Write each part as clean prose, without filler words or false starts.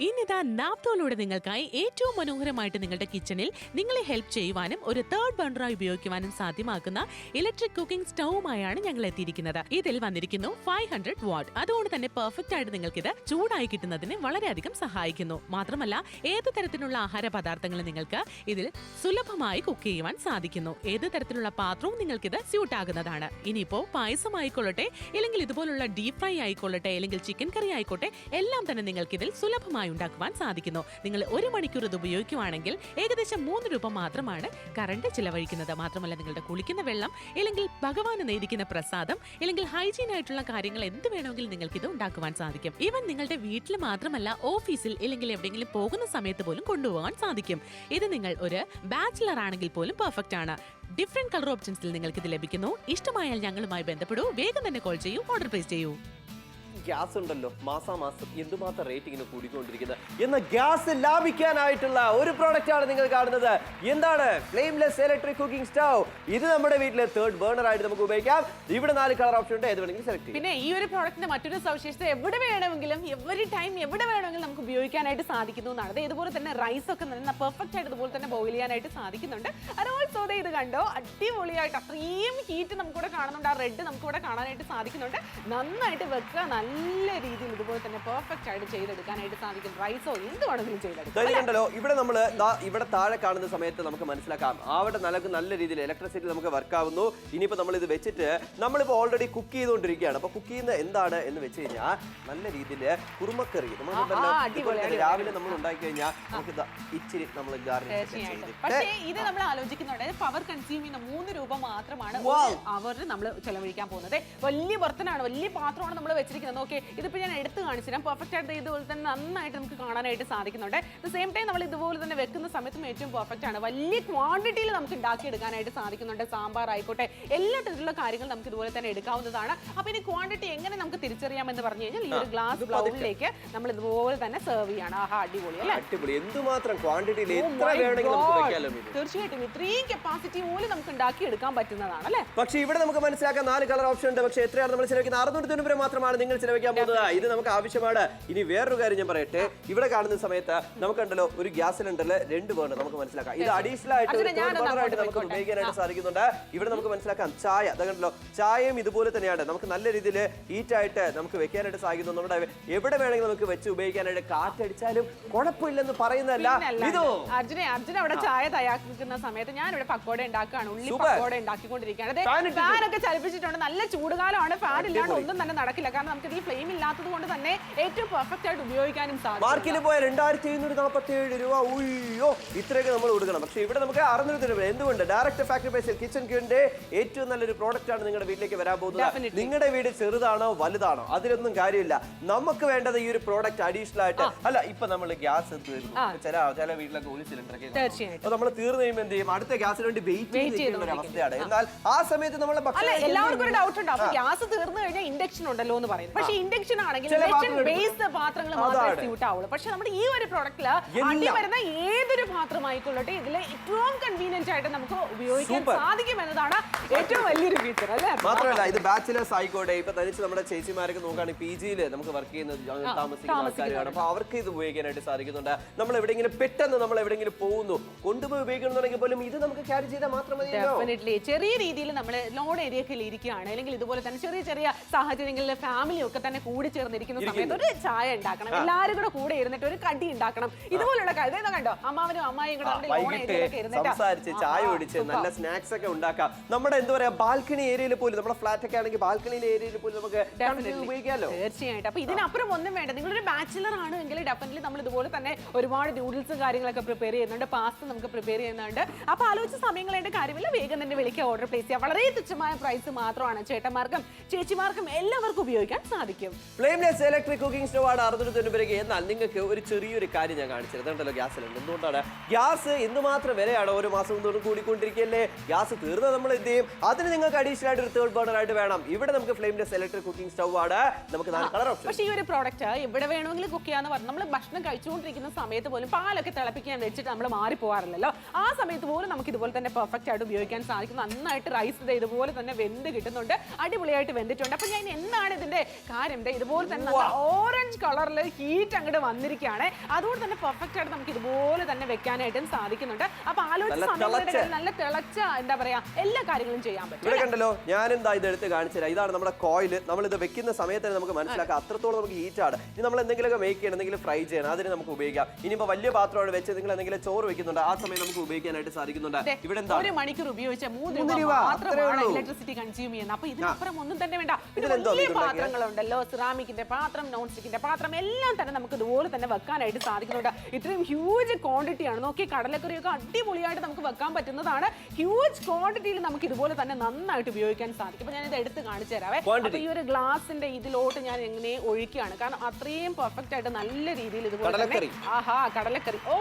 ഇന്നിതാ നാപ്തോലൂടെ നിങ്ങൾക്കായി ഏറ്റവും മനോഹരമായിട്ട് നിങ്ങളുടെ കിച്ചണിൽ നിങ്ങളെ ഹെൽപ്പ് ചെയ്യുവാനും ഒരു തേർഡ് ബർണറായി ഉപയോഗിക്കുവാനും സാധ്യമാക്കുന്ന ഇലക്ട്രിക് കുക്കിംഗ് സ്റ്റൗവുമായാണ് ഞങ്ങൾ എത്തിയിരിക്കുന്നത്. ഇതിൽ വന്നിരിക്കുന്നു 500 വാട്ട്. അതുകൊണ്ട് തന്നെ പെർഫെക്റ്റ് ആയിട്ട് നിങ്ങൾക്ക് ഇത് ചൂടായി കിട്ടുന്നതിന് വളരെയധികം സഹായിക്കുന്നു. മാത്രമല്ല ഏത് തരത്തിലുള്ള ആഹാര പദാർത്ഥങ്ങളും നിങ്ങൾക്ക് ഇതിൽ സുലഭമായി കുക്ക് ചെയ്യുവാൻ സാധിക്കുന്നു. ഏത് തരത്തിലുള്ള പാത്രവും നിങ്ങൾക്ക് ഇത് സ്യൂട്ട് ആകുന്നതാണ്. ഇനിയിപ്പോ പായസം ആയിക്കൊള്ളട്ടെ, അല്ലെങ്കിൽ ഇതുപോലുള്ള ഡീപ് ഫ്രൈ ആയിക്കൊള്ളട്ടെ, അല്ലെങ്കിൽ ചിക്കൻ കറി ആയിക്കോട്ടെ, എല്ലാം തന്നെ നിങ്ങൾക്ക് ഇതിൽ സുലഭമായി ഉണ്ടാക്കുവാൻ സാധിക്കുന്നു. നിങ്ങൾ 1 മണിക്കൂർ ഇത് ഉപയോഗിക്കുവാണെങ്കിൽ ഏകദേശം 3 രൂപ മാത്രമാണ് കറണ്ട് ചിലവഴിക്കുന്നത്. മാത്രമല്ല നിങ്ങളുടെ കുളിക്കുന്ന വെള്ളം, അല്ലെങ്കിൽ ഭഗവാന് നേദിക്കുന്ന പ്രസാദം, അല്ലെങ്കിൽ ഹൈജീൻ ആയിട്ടുള്ള കാര്യങ്ങൾ എന്ത് വേണമെങ്കിലും നിങ്ങൾക്ക് ഇത് ഉണ്ടാക്കുവാൻ സാധിക്കും. ഈവൻ നിങ്ങളുടെ വീട്ടിൽ മാത്രമല്ല, ഓഫീസിൽ അല്ലെങ്കിൽ എവിടെയെങ്കിലും പോകുന്ന സമയത്ത് പോലും കൊണ്ടുപോകാൻ സാധിക്കും. ഇത് നിങ്ങൾ ഒരു ബാച്ചിലർ ആണെങ്കിൽ പോലും പെർഫെക്റ്റ് ആണ്. ഡിഫറെന്റ് കളർ ഓപ്ഷൻസിൽ നിങ്ങൾക്ക് ഇത് ലഭിക്കുന്നു. ഇഷ്ടമായാൽ ഞങ്ങളുമായി ബന്ധപ്പെടൂ. വേഗം തന്നെ കോൾ ചെയ്യൂ, ഓർഡർ പ്ലേസ് ചെയ്യൂ. ഗ്യാസ് ഉണ്ടല്ലോ മാസാമാസം എന്തുമാത്രം റേറ്റിങ്ങിന് കൂടിക്കൊണ്ടിരിക്കുന്നത്. എന്നാൽ ഗ്യാസ് ലാഭിക്കാനായിട്ടുള്ള ഒരു പ്രോഡക്റ്റ് ആണ് നിങ്ങൾ കാണുന്നത്. എന്താണ്? ഫ്ലെയിംലെസ് ഇലക്ട്രിക് കുക്കിംഗ് സ്റ്റൗ. ഇത് നമ്മുടെ വീട്ടിലെ തേർഡ് ബർണർ ആയിട്ട് നമുക്ക് ഉപയോഗിക്കാം. ഇവിടെ 4 കളർ ഓപ്ഷൻ ഉണ്ട്, ഏത് വേണമെങ്കിലും സെലക്ട് ചെയ്യാം. പിന്നെ ഈ ഒരു പ്രോഡക്റ്റിന്റെ മറ്റൊരു സവിശേഷത എവിടെ വേണമെങ്കിലും എവറി ടൈം എവിടെ വേണമെങ്കിലും നമുക്ക് ഉപയോഗിക്കാനായിട്ട് സാധിക്കുന്നു എന്നാണ്. ഇതുപോലെ തന്നെ റൈസ് ഒക്കെ നല്ല പെർഫെക്റ്റ് ആയിട്ട് ഇതുപോലെ തന്നെ ബോയിൽ ചെയ്യാനായിട്ട് സാധിക്കുന്നുണ്ട്. ഓൾസോ ഇത് കണ്ടോ, അടിപൊളിയായിട്ട് അത്രയും ഹീറ്റ് നമുക്കിവിടെ കാണുന്നുണ്ട്. ആ റെഡ് നമുക്കിവിടെ കാണാനായിട്ട് സാധിക്കുന്നുണ്ട്. നന്നായിട്ട് വെക്കുക, നല്ല രീതിയിൽ ഇതുപോലെ തന്നെ പെർഫെക്റ്റ് ആയിട്ട് ചെയ്തെടുക്കാനായിട്ട് സാധിക്കും. റൈസോ എന്ത് വേണമെങ്കിലും ചെയ്തെടുക്കാം. ഇവിടെ നമ്മൾ ഇവിടെ താഴെ കാണുന്ന സമയത്ത് നമുക്ക് മനസ്സിലാക്കാം അവിടെ നല്ല രീതിയിൽ ഇലക്ട്രിസിറ്റി നമുക്ക് വർക്ക് ആവുന്നു. ഇനിയിപ്പോൾ നമ്മൾ ഇത് വെച്ചിട്ട് നമ്മളിപ്പോൾ ഓൾറെഡി കുക്ക് ചെയ്തുകൊണ്ടിരിക്കുകയാണ്. അപ്പോൾ കുക്ക് ചെയ്യുന്ന എന്താണ് എന്ന് വെച്ച് കഴിഞ്ഞാൽ നല്ല രീതിയിൽ കുറുമക്കറി രാവിലെ നമ്മൾ ഉണ്ടാക്കി കഴിഞ്ഞാൽ നമുക്ക് ഇച്ചിരി നമ്മൾ പക്ഷേ ഇത് നമ്മൾ ആലോചിക്കുന്നുണ്ട്, പവർ കൺസ്യൂം ചെയ്യുന്ന 3 രൂപ മാത്രമാണ് അവര് നമ്മൾ ചെലവഴിക്കാൻ പോകുന്നത്. വലിയ ബർത്തനാണ്, വലിയ പാത്രമാണ് നമ്മൾ വെച്ചിരിക്കുന്നത്. ഓക്കെ, ഇതിപ്പോൾ ഞാൻ എടുത്ത് കാണിച്ചു തരാം. പെർഫെക്റ്റ് ആയിട്ട് ഇതുപോലെ തന്നെ നന്നായിട്ട് നമുക്ക് കാണാനായിട്ട് സാധിക്കുന്നുണ്ട്. അറ്റ് സെയിം ടൈം നമ്മൾ ഇതുപോലെ തന്നെ വെക്കുന്ന സമയത്തും ഏറ്റവും പെർഫെക്റ്റ് ആണ്. വലിയ ക്വാണ്ടിറ്റിയിൽ നമുക്ക് ഉണ്ടാക്കിയെടുക്കാനായിട്ട് സാധിക്കുന്നുണ്ട്. സാമ്പാർ ആയിക്കോട്ടെ, എല്ലാ തരത്തിലുള്ള കാര്യങ്ങൾ നമുക്ക് ഇതുപോലെ തന്നെ എടുക്കാവുന്നതാണ്. അപ്പോൾ ഇനി ക്വാണ്ടിറ്റി എങ്ങനെ നമുക്ക് തിരിച്ചറിയാമെന്ന് പറഞ്ഞു കഴിഞ്ഞാൽ ഈ ഒരു ഗ്ലാസ് ബൗളിലേക്ക് നമ്മൾ ഇതുപോലെ തന്നെ സെർവ് ചെയ്യാണ്. ആഹാ, അടിപൊളി അല്ലേ? എന്തുമാത്രം ക്വാണ്ടിറ്റിയിൽ തീർച്ചയായിട്ടും ഇത്രയും കപ്പാസിറ്റി പോലും നമുക്ക് ഉണ്ടാക്കി എടുക്കാൻ പറ്റുന്നതാണ് അല്ലേ? പക്ഷേ ഇവിടെ നമുക്ക് മനസ്സിലാക്കാൻ 4 കളർ ഓപ്ഷൻ ഉണ്ട്. പക്ഷേ എത്രയാണ് നമ്മൾ ചിലവഴിക്കുന്നത്? 690 രൂപ മാത്രമാണ് നിങ്ങൾ ചിലവഴിക്കാൻ പോകുന്നത്. ഇത് നമുക്ക് ആവശ്യമാണ്. ഇനി വേറൊരു കാര്യം ഞാൻ പറയട്ടെ, ഇവിടെ കാണുന്ന സമയത്ത് നമുക്കുണ്ടല്ലോ ഒരു ഗ്യാസ് സിലിണ്ടറിൽ 2 ബർണർ നമുക്ക് മനസ്സിലാക്കാം. ഇത് അഡീഷണൽ ആയിട്ട് നമുക്ക് ഉപയോഗിക്കാനായിട്ട് സാധിക്കുന്നുണ്ട്. ഇവിടെ നമുക്ക് മനസ്സിലാക്കാം ചായ, അതുകൊണ്ടല്ലോ ചായയും ഇതുപോലെ തന്നെയാണ്. നമുക്ക് നല്ല രീതിയിൽ ഹീറ്റ് ആയിട്ട് നമുക്ക് വെക്കാനായിട്ട് സാധിക്കുന്നു. നമ്മുടെ എവിടെ വേണമെങ്കിലും നമുക്ക് വെച്ച് ഉപയോഗിക്കാനായിട്ട്, കാറ്റടിച്ചാലും കുഴപ്പമില്ലെന്ന് പറയുന്നതല്ല. ഇതോ അർജുന അവിടെ ചായ തയ്യാറാക്കുന്ന സമയത്ത് ഞാൻ ഇവിടെ പക്കോട ഉണ്ടാക്കുകയാണ്. ഉള്ളി പക്കോട ഉണ്ടാക്കിക്കൊണ്ടിരിക്കുകയാണ്. ഫാനൊക്കെ ചലിപ്പിച്ചിട്ടുണ്ട്. നല്ല ചൂടുകാലമാണ്. ഫാൻ ഇല്ലാണ്ട് ഒന്നും തന്നെ നടക്കില്ല. കാരണം നമുക്ക് ഈ ഫ്ലെയിം ഇല്ലാത്തത് കൊണ്ട് തന്നെ ഏറ്റവും പെർഫെക്റ്റ് ആയിട്ട് ഉപയോഗിക്കാനും സാധിക്കും. മാർക്കറ്റിൽ പോയാൽ 2747 രൂപ. ഉയ്യോ, ഇത്രയൊക്കെ നമ്മൾ കൊടുക്കണം. പക്ഷേ ഇവിടെ നമുക്ക് 600 രൂപ. എന്തുകൊണ്ട്? ഡയറക്റ്റ് ഫാക്ടറി പ്രൈസിൽ കിച്ചൺ ക്യൂന്റെ ഏറ്റവും നല്ലൊരു പ്രോഡക്റ്റ് ആണ് നിങ്ങളുടെ വീട്ടിലേക്ക് വരാൻ പോകുന്നത്. നിങ്ങളുടെ വീട് ചെറുതാണോ വലുതാണോ അതിലൊന്നും കാര്യമില്ല. നമുക്ക് വേണ്ടത് ഈ ഒരു പ്രോഡക്റ്റ് അഡീഷണൽ ആയിട്ട് അല്ല. ഇപ്പൊ നമ്മൾ ഗ്യാസ് തീർന്നു, ചില വീട്ടിലൊക്കെ ഒരു സിലിണ്ടർ ഒക്കെ നമ്മൾ തീർന്നു കഴിയുമ്പോൾ എന്ത് ചെയ്യും? അടുത്ത ഗ്യാസിന് വേണ്ടി വെയിറ്റ് ചെയ്യുന്ന ഒരു അവസ്ഥയാണ്. എന്നാൽ ആ സമയത്ത് നമ്മൾ എല്ലാവർക്കും ഒരു ഡൗട്ട് ഉണ്ട്, അപ്പൊ ഗ്യാസ് തീർന്നു കഴിഞ്ഞാൽ ഇൻഡക്ഷൻ ഉണ്ടല്ലോ എന്ന് പറയും. പക്ഷേ ഇൻഡക്ഷൻ ആണെങ്കിൽ ബേസ്ഡ് പാത്രങ്ങൾ മാത്രമേ സ്യൂട്ട് ആവുള്ളൂ. പക്ഷെ നമ്മുടെ ഈ ഒരു പ്രൊഡക്റ്റില് അടി വരുന്ന ഏതൊരു പാത്രം ആയിക്കൊള്ളട്ടെ, ഇതിൽ ഏറ്റവും കൺവീനിയന്റ് ആയിട്ട് നമുക്ക് ഉപയോഗിക്കാൻ സാധിക്കും എന്നതാണ് ഏറ്റവും വലിയൊരു ഫീച്ചർ അല്ലേ? മാത്രമല്ല ഇത് ബാച്ചിലേഴ്സ് ആയിക്കോട്ടെ, ഇപ്പൊ തനിച്ച് നമ്മുടെ ചേച്ചിമാരൊക്കെ നോക്കുകയാണെങ്കിൽ PG-യിൽ നമുക്ക് വർക്ക് ചെയ്യുന്ന താമസിക്കുന്ന ആൾക്കാരാണ്. അപ്പൊ അവർക്ക് ഇത് ഉപയോഗിക്കാനായിട്ട് സാധിക്കുന്നുണ്ട്. നമ്മൾ എവിടെയെങ്കിലും പെട്ടെന്ന് നമ്മൾ എവിടെയെങ്കിലും പോകുന്നു, കൊണ്ടുപോയി ഉപയോഗിക്കണമെന്നുണ്ടെങ്കിൽ പോലും ഇത് നമുക്ക് ക്യാരി ചെയ്താൽ മാത്രം മതി. ഡെഫിനറ്റ്ലി ചെറിയ രീതിയിൽ നമ്മൾ ലോഡ് ഏരിയയൊക്കെ ഇരിക്കുകയാണ്, അല്ലെങ്കിൽ ഇതുപോലെ തന്നെ ചെറിയ ചെറിയ സാഹചര്യങ്ങളിൽ ഫാമിലി ഒക്കെ തന്നെ കൂടി ചേർന്നിരിക്കുന്ന സമയത്ത് ഒരു ചായ ഉണ്ടാക്കണം, എല്ലാവരും കൂടെ ഇരുന്നിട്ട് ഒരു കടി ഉണ്ടാക്കണം. ഇതുപോലുള്ള കാര്യം കണ്ടോ, അമ്മാവനും അമ്മായിയും കൂടെ സംസാരിച്ച് ചായ കുടിച്ച് നല്ല സ്നാക്സ് ഒക്കെ ഉണ്ടാക്കാം. നമ്മുടെ എന്താ പറയാ ബാൽക്കണി ഏരിയയിൽ പോലും, നമ്മുടെ ഫ്ലാറ്റ് ഒക്കെ ആണെങ്കിൽ ബാൽക്കണി ഏരിയയിൽ പോലും നമുക്ക് ഉപയോഗിക്കാമല്ലോ. തീർച്ചയായിട്ടും. അപ്പൊ ഇതിനപ്പുറം ഒന്നും വേണ്ട. നിങ്ങളൊരു ബാച്ചിലർ ആണ് എങ്കിൽ ഡെഫിനറ്റ്ലി നമ്മൾ ഇതുപോലെ തന്നെ ഒരുപാട് നൂഡിൽസും കാര്യങ്ങളൊക്കെ പ്രിപ്പയർ ചെയ്യുന്നുണ്ട്, പാസ്ത നമുക്ക് പ്രിപ്പയർ ചെയ്യുന്നുണ്ട്. അപ്പൊ ആലോചിച്ച സമയങ്ങളുടെ കാര്യമില്ല, വേഗം തന്നെ വിളിക്കുക, ഓർഡർ പ്ലേസ് ചെയ്യുക. വളരെ തുച്ഛമായ പ്രൈസ് മാത്രമാണ്. ചേട്ടന്മാർക്കും ചേച്ചിമാർക്കും എല്ലാവർക്കും ഉപയോഗിക്കാൻ സാധിക്കും. ഫ്ലെയിംലെസ് ഇലക്ട്രിക് കുക്കിംഗ് സ്റ്റവ് ആണ് 690 രൂപയ്ക്ക്. എന്നാൽ നിങ്ങൾക്ക് ഒരു ചെറിയൊരു കാര്യം ഞാൻ കാണിച്ചത് ഉണ്ടല്ലോ, ഗ്യാസ് സിലിണ്ടർ. എന്തുകൊണ്ടാണ് ഗ്യാസ് എന്തുമാത്രം വിലയാണ് ഓരോ മാസം തോറും കൂടിക്കൊണ്ടിരിക്കുകയല്ലേ? ഗ്യാസ് തീർന്നാൽ നമ്മൾ എന്ത് ചെയ്യും? അതിന് നിങ്ങൾക്ക് അഡീഷണൽ ആയിട്ട് ഒരു തേർഡ് ബർണർ ആയിട്ട് വേണം. ഇവിടെ നമുക്ക് ഫ്ലെയിംലെസ് ഇലക്ട്രിക് കുക്കിംഗ് സ്റ്റവ് ആണ്. നമുക്ക് 4 കളർ ഓപ്ഷൻ. പക്ഷേ ഈ ഒരു പ്രോഡക്റ്റ് ഇവിടെ വേണമെങ്കിലും കുക്ക് ചെയ്യാന്ന് പറഞ്ഞു നമ്മൾ ഭക്ഷണം കഴിച്ചുകൊണ്ടിരിക്കുന്ന സമയത്ത് പോലും പാലൊക്കെ തിളപ്പിക്കാൻ വെച്ചിട്ട് നമ്മൾ മാറിപ്പോകാറില്ലല്ലോ. ആ സമയത്ത് പോലും നമുക്ക് ഇതുപോലെ തന്നെ പെർഫെക്റ്റ് ആയിട്ട് ഉപയോഗിക്കാൻ സാധിക്കും. നന്നായിട്ട് റൈസ് ഇതുപോലെ തന്നെ വെന്ത് കിട്ടുന്നുണ്ട്, അടിപൊളിയായിട്ട് വെന്തിട്ടുണ്ട്. അപ്പൊ ഞാൻ എന്താണ് ഇതിന്റെ കാര്യം ഇതുപോലെ തന്നെ ഓറഞ്ച് കളറിൽ ഹീറ്റ് അങ്ങോട്ട് വന്നിരിക്കുകയാണ്. അതുകൊണ്ട് തന്നെ പെർഫെക്റ്റ് ആയിട്ട് നമുക്ക് ഇതുപോലെ തന്നെ വെക്കാനായിട്ടും സാധിക്കുന്നുണ്ട്. അപ്പൊ ആലോചിച്ച് നല്ല തിളച്ച എന്താ പറയാ എല്ലാ കാര്യങ്ങളും ചെയ്യാൻ പറ്റും. ഇവിടെ കണ്ടല്ലോ, ഞാനെന്താ ഇത് എടുത്ത് കാണിച്ചുതരാം. ഇതാണ് നമ്മുടെ കോയിൽ. നമ്മൾ ഇത് വെക്കുന്ന സമയത്ത് തന്നെ നമുക്ക് മനസ്സിലാക്കാം അത്രത്തോളം നമുക്ക് ഹീറ്റ് ആണ്. ഇനി നമ്മൾ എന്തെങ്കിലുമൊക്കെ മേക്ക് ചെയ്യണം, എന്തെങ്കിലും ഫ്രൈ ചെയ്യണം, അതിന് നമുക്ക് ഉപയോഗിക്കാം. ഇനിയിപ്പോ വലിയ പാത്രമാണ് വെച്ച് നിങ്ങൾ എന്തെങ്കിലും ചോറ് വെക്കുന്നുണ്ട്, ആ സമയം നമുക്ക് ഉപയോഗിക്കാനായിട്ട് സാധിക്കുന്നുണ്ട്. ഇവിടെ എന്താ 1 മണിക്കൂർ ഉപയോഗിച്ച 3 രൂപ മാത്രമാണ് ഇലക്ട്രിസിറ്റി കൺസ്യൂം ചെയ്യുന്നത്. അപ്പൊ ഇതിനപ്പുറം ഒന്നും തന്നെ വേണ്ട. വലിയ പാത്രങ്ങളുണ്ടല്ലോ, സിറാമിക്കിന്റെ പാത്രം, നോൺ സ്റ്റിക്കിന്റെ പാത്രം എല്ലാം തന്നെ നമുക്ക് ഇതുപോലെ തന്നെ വെക്കാനായിട്ട് സാധിക്കുന്നുണ്ട്. ഇത്രയും ഹ്യൂജ് ക്വാണ്ടിറ്റി ആണ്. നോക്കി, കടലക്കറിയൊക്കെ അടിപൊളിയായിട്ട് നമുക്ക് വെക്കാൻ പറ്റുന്നതാണ്. ഹ്യൂജ് ക്വാണ്ടിറ്റിയിൽ നമുക്ക് ഇതുപോലെ തന്നെ നന്നായിട്ട് ഉപയോഗിക്കാൻ സാധിക്കും. അപ്പൊ ഞാൻ ഇത് എടുത്ത് കാണിച്ചു തരാവേ. അപ്പൊ ഈ ഒരു ഗ്ലാസിന്റെ ഇതിലോട്ട് ഞാൻ എങ്ങനെ ഒഴിക്കുകയാണ്, കാരണം അത്രയും പെർഫെക്റ്റ് ആയിട്ട് നല്ല രീതിയിൽ ഇതുപോലെ തന്നെ കടലക്കറി. ഓ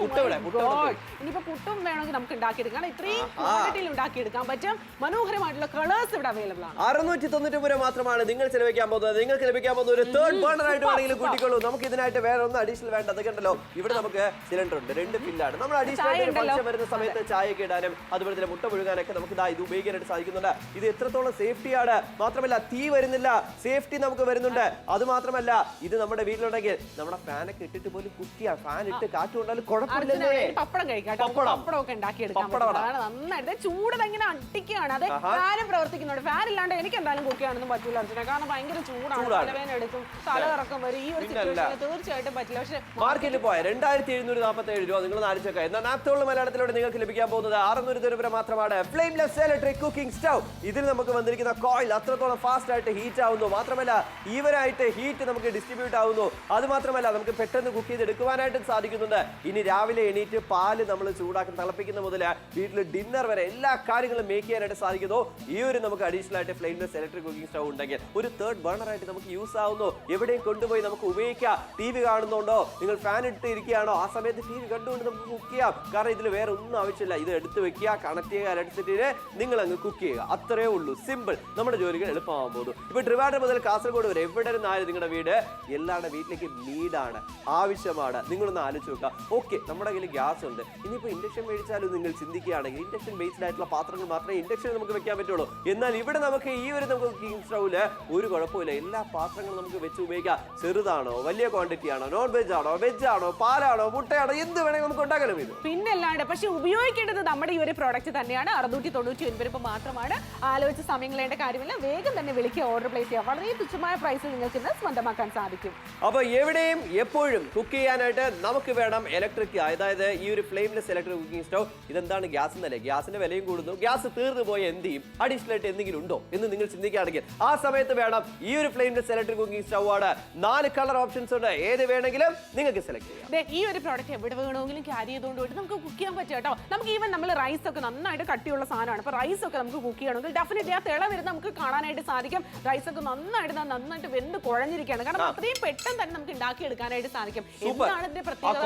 ഗോഡ്, ഇനിയിപ്പോ പുട്ടും വേണമെങ്കിൽ നമുക്ക് ഉണ്ടാക്കിയെടുക്കാം. ഇത്രയും ക്വാണ്ടിറ്റിയിൽ ഉണ്ടാക്കിയെടുക്കാൻ പറ്റും. മനോഹരമായിട്ടുള്ള കളേഴ്സ് ഇവിടെ അവൈലബിൾ ആണ്. 690 രൂപ മാത്രമാണ് നിങ്ങൾ ചെലവഴിക്കാൻ പോകുന്നത്. നിങ്ങൾക്ക് ലഭിക്കാൻ പോകുന്ന ഒരു തേർഡ് ബർണർ ആയിട്ട് വേണമെങ്കിലും കൂട്ടിക്കോളൂ. നമുക്ക് ഇതിനായിട്ട് വേറെ ഒന്നും അഡീഷണൽ വേണ്ട. അത് കണ്ടല്ലോ, ഇവിടെ നമുക്ക് സിലിണ്ടർ ഉണ്ട്, 2 ഫില്ലാണ്. നമ്മൾ അഡീഷണൽ ഫംഗ്ഷൻ വരുന്ന സമയത്ത് ചായയൊക്കെ ഇടാനും അതുപോലെ തന്നെ മുട്ട പുഴുകാനൊക്കെ നമുക്ക് ഇത് ഉപയോഗിക്കാനായിട്ട് സാധിക്കുന്നുണ്ട്. ഇത് എത്രത്തോളം സേഫ്റ്റിയാണ്, മാത്രമല്ല തീ വരുന്നില്ല, സേഫ്റ്റി നമുക്ക് വരുന്നുണ്ട്. അത് മാത്രമല്ല, ഇത് നമ്മുടെ വീട്ടിലുണ്ടെങ്കിൽ നമ്മുടെ ഫാനൊക്കെ ഇട്ടിട്ട് പോലും കുക്ക് ചെയ്യാം. ഫാൻ ഇട്ട് കാറ്റ് കൊണ്ടാലും കുഴപ്പമില്ലല്ലേ. പപ്പടം കഴിക്കാം, പപ്പടമൊക്കെ ഉണ്ടാക്കിയെടുക്കാം. നന്നായിട്ട് ചൂട് ഇങ്ങനെ അട്ടിക്കുകയാണ്. അത് ഫാനും പ്രവർത്തിക്കുന്നുണ്ട്. ഫാൻ ഇല്ലാണ്ട് എനിക്ക് എന്തായാലും കുക്ക് ചെയ്യാനൊന്നും പറ്റില്ല അർജുന, കാരണം ഭയങ്കര ചൂടാണ്, തലവേദന എടുക്കും, തലകറക്കം വരും. ഈ ഒരു സിറ്റുവേഷനിൽ തീർച്ചയായിട്ടും പറ്റില്ല. പക്ഷേ മാർക്കറ്റിൽ പോയ 2747 രൂപ നിങ്ങൾ ആലോചിച്ചേക്കാം. എന്നാൽ നാപ്തോൾ മലയാളത്തിലൂടെ നിങ്ങൾക്ക് ലഭിക്കാൻ പോകുന്നത് 600 രൂപ മാത്രമാണ്. ഫ്ലെയിംലെസ് ഇലക്ട്രിക് കുക്കിംഗ് സ്റ്റൗ. ഇതിൽ നമുക്ക് വന്നിരിക്കുന്ന കോയിൽ അത്രത്തോളം ഫാസ്റ്റ് ആയിട്ട് ഹീറ്റ് ആവുന്നു. മാത്രമല്ല ഈവനായിട്ട് ഹീറ്റ് നമുക്ക് ഡിസ്ട്രിബ്യൂട്ട് ആവുന്നു. അത് മാത്രമല്ല നമുക്ക് പെട്ടെന്ന് കുക്ക് ചെയ്ത് എടുക്കുവാനായിട്ട് സാധിക്കുന്നുണ്ട്. ഇനി രാവിലെ എണീറ്റ് പാല് നമ്മൾ ചൂടാക്കി തിളപ്പിക്കുന്ന മുതൽ വീട്ടിൽ ഡിന്നർ വരെ എല്ലാ കാര്യങ്ങളും മേക്ക് ചെയ്യാനായിട്ട് സാധിക്കുന്നു. ഈ ഒരു നമുക്ക് അഡീഷണൽ ആയിട്ട് ഫ്ലെയിംലെസ് ഇലക്ട്രിക് കുക്കിംഗ് സ്റ്റൗ ഉണ്ടെങ്കിൽ ഒരു തേർഡ് ബർണർ ആയിട്ട് നമുക്ക് യൂസ് ആവുന്നു. എവിടെയും കൊണ്ടുപോയി നമുക്ക് ഉപയോഗിക്കാം. ടി വി കാണുന്നുണ്ടോ, നിങ്ങൾ ഫാൻ ഇട്ട് ഇരിക്കുകയാണോ, ആ സമയത്ത് ടി വി കണ്ടുകൊണ്ട് നമുക്ക് കുക്ക് ചെയ്യാം. കാരണം ഇതിൽ വേറെ ഒന്നും ആവശ്യമില്ല. ഇത് എടുത്ത് വെക്കുക, കണക്ട് ചെയ്യുക, ഇലക്ട്രിസിറ്റിയിൽ നിങ്ങൾ അങ്ങ് കുക്ക് ചെയ്യുക. അത്രയേ ഉള്ളൂ, സിമ്പിൾ. നമ്മുടെ ജോലികൾ എളുപ്പമാകാൻ പോകുന്നു. ഇപ്പൊ ട്രിവാൻഡ്രം മുതൽ കാസർഗോഡ് വരെ എവിടെ നിന്നായാലും നിങ്ങളുടെ വീട് എല്ലാവരുടെ വീട്ടിലേക്ക് നീഡാണ്, ആവശ്യമാണ്. നിങ്ങളൊന്ന് ആലോചിച്ച് നോക്കുക. ഓക്കെ, നമ്മുടെ കയ്യിൽ ഗ്യാസ് ഉണ്ട്, ഇനിയിപ്പോൾ ഇൻഡക്ഷൻ മേടിച്ചാലും നിങ്ങൾ ചിന്തിക്കുകയാണെങ്കിൽ ഇൻഡക്ഷൻ ബേസ്ഡ് ആയിട്ടുള്ള പാത്രങ്ങൾ മാത്രമേ ഇൻഡക്ഷൻ നമുക്ക് വെക്കാൻ പറ്റുള്ളൂ. എന്നാൽ ഇവിടെ നമുക്ക് ഈ ഒരു നമുക്ക് കുക്കിംഗ് സ്റ്റൗവില് ഒരു കുഴപ്പമില്ല. എല്ലാ പാത്രങ്ങളും നമുക്ക് വെച്ച് ഉപയോഗിക്കാം. ചെറുതാണോ, വലിയ ക്വാണ്ടിറ്റി ആണോ, നോൺ വെജ് ആണോ, വെജ് ആണോ, പാലാണോ, മുട്ടയാണോ, എന്ത് വേണമെങ്കിൽ നമുക്ക് ഉണ്ടാക്കാനും ഇത്. പിന്നല്ലാണ്ട് പക്ഷെ ഉപയോഗിക്കേണ്ടത് നമ്മുടെ ഈ ഒരു പ്രോഡക്റ്റ് തന്നെയാണ്. 699 രൂപ മാത്രമാണ്. ആലോചിച്ച് സമയം കളയേണ്ട കാര്യമില്ല. വേഗം തന്നെ വിളിക്കുക, ഓർഡർ പ്ലേസ് ചെയ്യുക. വളരെ തുച്ഛമായ പ്രൈസിൽ നിങ്ങൾക്ക് ഇന്ന് സ്വന്തമാക്കാൻ സാധിക്കും. അപ്പൊ എവിടെയും എപ്പോഴും കുക്ക് ചെയ്യാനായിട്ട് നമുക്ക് വേണം ഇലക്ട്രിക്, അതായത് ഈ ഒരു ഫ്ലെയിംലെസ് ഇലക്ട്രിക് കുക്കിംഗ് സ്റ്റൗ. ഇതെന്താണ്, ഗ്യാസ് എന്നല്ലേ, ഗ്യാസിന്റെ വിലയും കൂടുന്നു. ഗ്യാസ് തീർന്നു പോയ എന്ത് ചെയ്യും, അഡീഷണൽ ആയിട്ട് എന്തെങ്കിലും ഉണ്ടോ എന്ന് നിങ്ങൾ ചിന്തിക്കുകയാണെങ്കിൽ ആ സമയത്ത് വേണം ഈ ഒരു ഫ്ലെയിംലെസ് ഇലക്ട്രിക് കുക്കിംഗ് സ്റ്റൗ ആണ്. 4 കളർ ഓപ്ഷൻസ് ഉണ്ട്, ഏത് വേണമെങ്കിലും നിങ്ങൾക്ക് സെലക്ട് ചെയ്യാം. ഈ ഒരു പ്രോഡക്റ്റ് എവിടെ വേണമെങ്കിലും ക്യാരി ചെയ്തുകൊണ്ട് പോയിട്ട് നമുക്ക് കുക്ക് ചെയ്യാൻ പറ്റും കേട്ടോ. നമുക്ക് ഈവൻ നമ്മൾ റൈസ് ഒക്കെ നന്നായിട്ട് കട്ടിയുള്ള സാധനമാണ്. അപ്പോൾ റൈസ് ഒക്കെ നമുക്ക് കുക്ക് ചെയ്യണമെങ്കിൽ ഡെഫിനറ്റ്ലി ആ തിള വരുന്ന നമുക്ക് കാണാനായിട്ട് സാധിക്കും. റൈസ് ഒക്കെ നന്നായിട്ട് വെന്ത് കുഴഞ്ഞിരിക്കുകയാണ്. കാരണം അത്രയും പെട്ടെന്ന് തന്നെ നമുക്ക് ഉണ്ടാക്കിയെടുക്കാനായിട്ട് സാധിക്കും. എന്താണ് ഇതിന്റെ പ്രത്യേകത?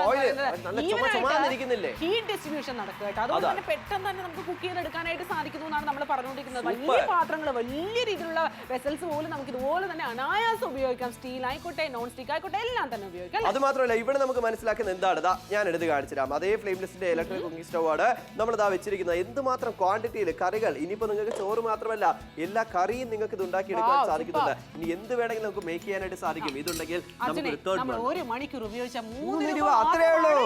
ഹീറ്റ് ഡിസ്ട്രിബ്യൂഷൻ നടക്കുക കേട്ടോ. അതുകൊണ്ട് തന്നെ പെട്ടെന്ന് തന്നെ നമുക്ക് കുക്ക് ചെയ്തെടുക്കാനായിട്ട് സാധിക്കുന്നു എന്നാണ് നമ്മൾ പറഞ്ഞുകൊണ്ടിരിക്കുന്നത്. വലിയ പാത്രങ്ങൾ, വലിയ രീതിയിലുള്ള വെസൽസ് പോലും നമുക്ക് ഇതുപോലെ തന്നെ അനായാസം ഉപയോഗിക്കാം. സ്റ്റീൽ ആയിക്കോട്ടെ, നോൺ സ്റ്റിക്ക് ആയിക്കോട്ടെ, എല്ലാം തന്നെ ഉപയോഗിക്കാം. അത് മാത്രമല്ല ഇവിടെ നമുക്ക് മനസ്സിലാക്കുന്നത് എന്താണ്, ഞാൻ എടുത്ത് കാണിച്ചു തരാം. അതേ ഫ്ലെയിംലെസിന്റെ ഇലക്ട്രിക് കുക്കിംഗ് സ്റ്റൗ ആണ് നമ്മൾ ഇതാ വെച്ചിരിക്കുന്നത്. എന്തുമാത്രം ക്വാണ്ടിറ്റിയിൽ കറികൾ, ഇനിയിപ്പോ നിങ്ങൾക്ക് ചോറ് മാത്രമല്ല എല്ലാ കറിയും നിങ്ങൾക്ക് ഇത് ഉണ്ടാക്കിയെടുക്കാൻ സാധിക്കുന്നുണ്ട്. ഇനി എന്ത് വേണമെങ്കിലും നമുക്ക് മേക്ക് ചെയ്യാനായിട്ട് സാധിക്കും. ഇതുണ്ടെങ്കിൽ നമ്മൾ 1 മണിക്കൂർ ഉപയോഗിച്ച 3 രൂപ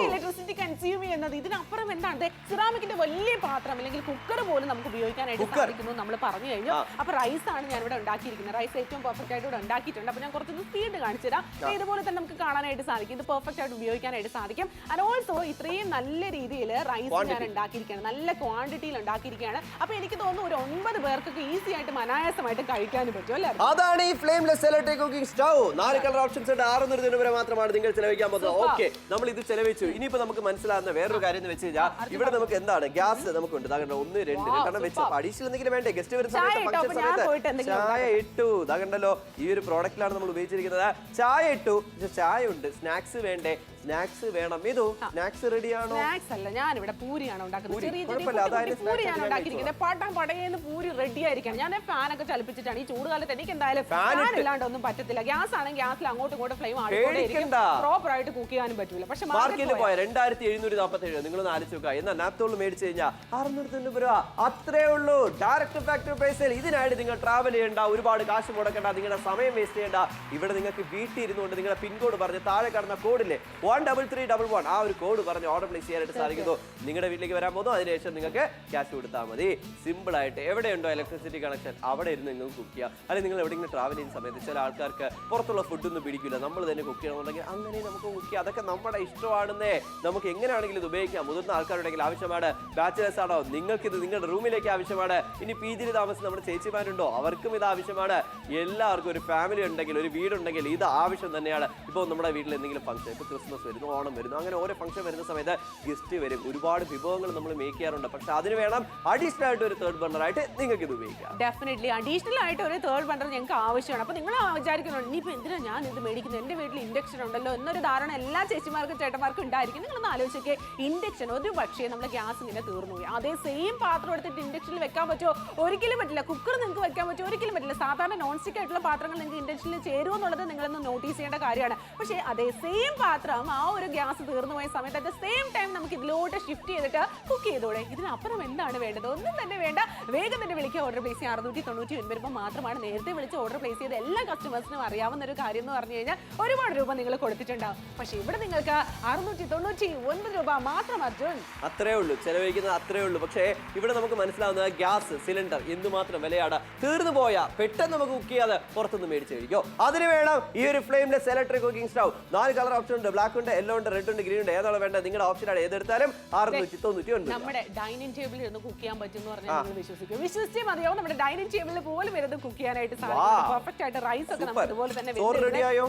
ഇലക്ട്രിസിറ്റി കൺസ്യൂം ചെയ്യുന്നത്. ഇതിനപ്പുറം എന്താണ്, സിറാമിക്കിന്റെ വലിയ പാത്രം അല്ലെങ്കിൽ കുക്കർ പോലും നമുക്ക് ഉപയോഗിക്കാനായിട്ട് സാധിക്കുന്നു നമ്മൾ പറഞ്ഞു കഴിഞ്ഞു. അപ്പൊ റൈസ് ആണ് ഞാൻ ഇവിടെ ഉണ്ടാക്കിയിരിക്കുന്നത്. റൈസ് ഏറ്റവും പെർഫെക്റ്റ് ആയിട്ട് ഇവിടെ ഉണ്ടാക്കിയിട്ടുണ്ട്. അപ്പൊ ഞാൻ കുറച്ചൊന്ന് സ്പീഡ് കാണിച്ചു തരാം. ഇതുപോലെ തന്നെ നമുക്ക് കാണാനായിട്ട് സാധിക്കും. ഇത് പെർഫെക്റ്റ് ആയിട്ട് ഉപയോഗിക്കാനായിട്ട് സാധിക്കും. ആൻഡ് ഓൾസോ ഇത്രയും നല്ല രീതിയിൽ റൈസ് ഞാൻ ഉണ്ടാക്കിയിരിക്കുകയാണ്, നല്ല ക്വാണ്ടിറ്റിയിൽ ഉണ്ടാക്കിയിരിക്കുകയാണ്. അപ്പൊ എനിക്ക് തോന്നുന്നു ഒരു 9 പേർക്കൊക്കെ ഈസി ആയിട്ട് അനായാസമായിട്ട് കഴിക്കാനും പറ്റും അല്ലേ? അതാണ് ഈ flameless electric cooking stove. 4 colour options ഉണ്ട്. 600 രൂപ മാത്രമാണ് നിങ്ങൾ ചെലവഴിക്കാൻ പോകുന്നത്. ഓക്കെ, നമ്മൾ ഇത് ചെലവഴിച്ചു. ഇനിയിപ്പോ നമുക്ക് മനസ്സിലാകുന്ന വേറൊരു കാര്യം എന്ന് വെച്ച് കഴിഞ്ഞാൽ ഇവിടെ നമുക്ക് എന്താണ്, ഗ്യാസ് നമുക്കുണ്ട്. 1 2 കാരണം വെച്ച് അഡീഷണൽ എന്തെങ്കിലും വേണ്ടേ, ഗസ്റ്റ് വരുന്ന സമയത്ത് ഫംഗ്ഷൻ സമയത്ത് ചായ ഇട്ടു. കണ്ടല്ലോ, ഈ ഒരു പ്രോഡക്റ്റിലാണ് നമ്മൾ ഉപയോഗിച്ചിരിക്കുന്നത്. ചായ ഇട്ടു, ചായ ഉണ്ട്. സ്നാക്സ് വേണ്ടേ, സ്നാക്സ് വേണം. ഇതോ സ്നാക്സ് റെഡിയാണോ? സ്നാക്സ് അല്ല, ഞാനിവിടെ പൂരിയാണ് ഉണ്ടാക്കുന്നത്. ചെറിയ കുഴപ്പമില്ല, അതായത് പൂരിയാണ് ഉണ്ടാക്കിയിരിക്കുന്നത്. പടയെന്ന് പൂരി റെഡി ആയിരിക്കണം. ഞാൻ ഫാനൊക്കെ ചലിപ്പിച്ചിട്ടാണ്. ഈ ചൂടുകാലത്ത് എനിക്ക് എന്തായാലും ഫാൻ ഇല്ലാണ്ട് ഒന്നും പറ്റത്തില്ല. ഗ്യാസ് ആണെങ്കിൽ ഗ്യാസിൽ അങ്ങോട്ടും ഇങ്ങോട്ടും ഫ്ലെയിം ആയിക്കൊണ്ടേയിരിക്കും. പ്രോപ്പർ ആയിട്ട് കുക്ക് ചെയ്യാനും പറ്റൂല. പക്ഷെ മാർക്കറ്റിൽ പോയ 2747 നിങ്ങളൊന്ന് ആലോചിച്ച് നോക്കുക. എന്നാൽ നാപ്തോൾ മേടിച്ചു കഴിഞ്ഞാൽ 690 രൂപ. അത്രേ ഉള്ളൂ. ഡയറക്റ്റ് ഫാക്ടറി പ്രൈസിൽ. ഇതിനായിട്ട് നിങ്ങൾ ട്രാവൽ ചെയ്യേണ്ട, ഒരുപാട് കാശ് മുടക്കേണ്ട, നിങ്ങളുടെ സമയം വേസ്റ്റ് ചെയ്യേണ്ട. ഇവിടെ നിങ്ങൾക്ക് വീട്ടിൽ ഇരുന്നുകൊണ്ട് നിങ്ങളുടെ പിൻകോഡ് പറഞ്ഞ് താഴെ കാണുന്ന കോഡില്ലേ 13311 ആ ഒരു കോഡ് പറഞ്ഞ് ഓർഡർ പ്ലേസ് ചെയ്യാനായിട്ട് സാധിക്കുന്നു. നിങ്ങളുടെ വീട്ടിലേക്ക് വരാൻ പോകുന്നു. അതിനുശേഷം നിങ്ങൾക്ക് ക്യാഷ് കൊടുത്താൽ മതി. സിമ്പിൾ ആയിട്ട് എവിടെയുണ്ടോ ഇലക്ട്രിസിറ്റി കണക്ഷൻ അവിടെ ഇരുന്ന് നിങ്ങൾക്ക് കുക്ക് ചെയ്യാം. അല്ലെങ്കിൽ നിങ്ങൾ എവിടെയെങ്കിലും ട്രാവൽ ചെയ്യുന്ന സമയത്ത് ചില ആൾക്കാർക്ക് പുറത്തുള്ള ഫുഡൊന്നും പിടിക്കില്ല, നമ്മൾ തന്നെ കുക്ക് ചെയ്യണമെന്നുണ്ടെങ്കിൽ അങ്ങനെ നമുക്ക് കുക്ക് ചെയ്യാം. അതൊക്കെ നമ്മുടെ ഇഷ്ടമാണെന്നേ. നമുക്ക് എങ്ങനെയാണെങ്കിലും ഇത് ഉപയോഗിക്കാം. മുതിർന്ന ആൾക്കാരുണ്ടെങ്കിൽ ആവശ്യമാണ്. ബാച്ചിലേഴ്സ് ആണോ, നിങ്ങൾക്ക് ഇത് നിങ്ങളുടെ റൂമിലേക്ക് ആവശ്യമാണ്. ഇനി പി ജിയിൽ താമസിച്ച് നമ്മുടെ ചേച്ചിമാരുണ്ടോ, അവർക്കും ഇത് ആവശ്യമാണ്. എല്ലാവർക്കും ഒരു ഫാമിലി ഉണ്ടെങ്കിൽ, ഒരു വീടുണ്ടെങ്കിൽ ഇത് ആവശ്യം തന്നെയാണ്. ഇപ്പോൾ നമ്മുടെ വീട്ടിൽ എന്തെങ്കിലും ഫംഗ്ഷൻ, ഇപ്പോൾ ക്രിസ്മസ് വരുന്നു, ഓണം വരുന്നു, അങ്ങനെ ഓരോ ഫംഗ്ഷൻ വരുന്ന സമയത്ത് ഗസ്റ്റ് വരും. ഒരുപാട് വിഭവങ്ങൾ നമ്മൾ മേക്ക് ചെയ്യാറുണ്ട്. പക്ഷെ അതിന് വേണം അഡീഷണൽ ആയിട്ട് ഒരു തേർഡ് ബർണർ ആയിട്ട് നിങ്ങൾക്ക് ഇത് ഉപയോഗിക്കാം. ഡെഫിനറ്റ്ലി അഡീഷണൽ ആയിട്ട് ഒരു തേർഡ് ബർണർ ഞങ്ങൾക്ക് ആവശ്യമാണ്. അപ്പോൾ നിങ്ങൾ വിചാരിക്കുന്നുണ്ട് ഇനിയിപ്പോൾ എന്തിനാണ് ഞാൻ ഇത് മേടിക്കുന്നത്, എൻ്റെ വീട്ടിൽ ഇൻഡക്ഷൻ ഉണ്ടല്ലോ എന്നൊരു ധാരണ എല്ലാ ചേച്ചിമാർക്കും ചേട്ടന്മാർക്കും ഉണ്ടായിരിക്കും. നിങ്ങളൊന്ന് ആലോചിച്ചൊക്കെ, ഇൻഡക്ഷൻ ഒരു പക്ഷേ നമ്മുടെ ഗ്യാസ് ഇങ്ങനെ തീർന്നു പോയി, അതേ സെയിം പാത്രം എടുത്തിട്ട് ഇൻഡക്ഷനിൽ വെക്കാൻ പറ്റുമോ? ഒരിക്കലും പറ്റില്ല. കുക്കർ നിങ്ങൾക്ക് വെക്കാൻ പറ്റുമോ? ഒരിക്കലും പറ്റില്ല. സാധാരണ നോൺ സ്റ്റിക്ക് ആയിട്ടുള്ള പാത്രങ്ങൾ നിങ്ങൾക്ക് ഇൻഡക്ഷനിൽ ചേരുമോ എന്നുള്ളത് നിങ്ങളൊന്ന് നോട്ടീസ് ചെയ്യേണ്ട കാര്യമാണ്. പക്ഷേ അതേ സെയിം പാത്രം ആ ഒരു ഗ്യാസ് തീർന്നു പോയ സമയത്ത് അറ്റ് സെയിം ടൈം നമുക്ക് ഇതിലോട്ട് ഷിഫ്റ്റ് ചെയ്തിട്ട് കുക്ക് ചെയ്തോടെ. ഇതിനപ്പുറം എന്താണ് വേണ്ടത്? ഒന്നും തന്നെ വേണ്ട. വേഗം തന്നെ വിളിക്കുക. ഓർഡർ പ്ലേസ് ചെയ്യാൻ 699 രൂപ മാത്രമാണ്. നേരത്തെ വിളിച്ച് ഓർഡർ പ്ലേസ് ചെയ്ത എല്ലാ കസ്റ്റമേഴ്സിനും അറിയാവുന്ന ഒരു കാര്യം എന്ന് പറഞ്ഞു കഴിഞ്ഞാൽ ഒരുപാട് രൂപ നിങ്ങൾ കൊടുത്തിട്ടുണ്ടാവും. പക്ഷേ ഇവിടെ നിങ്ങൾക്ക് 699 രൂപ മാത്രം. അർജുൻ, അത്രേ ഉള്ളൂ. ചെലവഴിക്കുന്നത് അത്രേ ഉള്ളൂ. പക്ഷേ ഇവിടെ നമുക്ക് മനസ്സിലാവുന്നത് ഗ്യാസ് സിലിണ്ടർ എന്തുമാത്രം വിലയാണ്. തീർന്നു പോയാ പെട്ടെന്ന് നമുക്ക് കുക്ക് ചെയ്യാതെ പുറത്തുനിന്ന് മേടിച്ച് കഴിക്കോ. അതിന് വേണം ഈ ഒരു flameless electric cooking stove. 4 colour option ഉണ്ട്. ബ്ലാക്ക് ഉണ്ട്, യെല്ലോ ഉണ്ട്, റെഡ് ഉണ്ട്, ഗ്രീൻ ഉണ്ട്. ഏതാണ് വേണ്ടത്? നിങ്ങളുടെ ഓപ്ഷനാണ്. ഏതെടുത്താലും 699. നമ്മുടെ ഡൈനിങ് ടേബിളിൽ ഇരുന്ന് കുക്ക് ചെയ്യാൻ പറ്റും എന്ന് പറഞ്ഞാൽ നിങ്ങൾ വിശ്വസിക്കും. വിശ്വസിച്ചേ മതിയോ. നമ്മുടെ ഡൈനിങ് ടേബിളിൽ പോലും ഇരുന്ന് കുക്ക് ചെയ്യാനായിട്ട് സാധിക്കും. പെർഫെക്റ്റ് ആയിട്ട് റൈസ് ഒക്കെ നമുക്ക് ഇതുപോലെ തന്നെ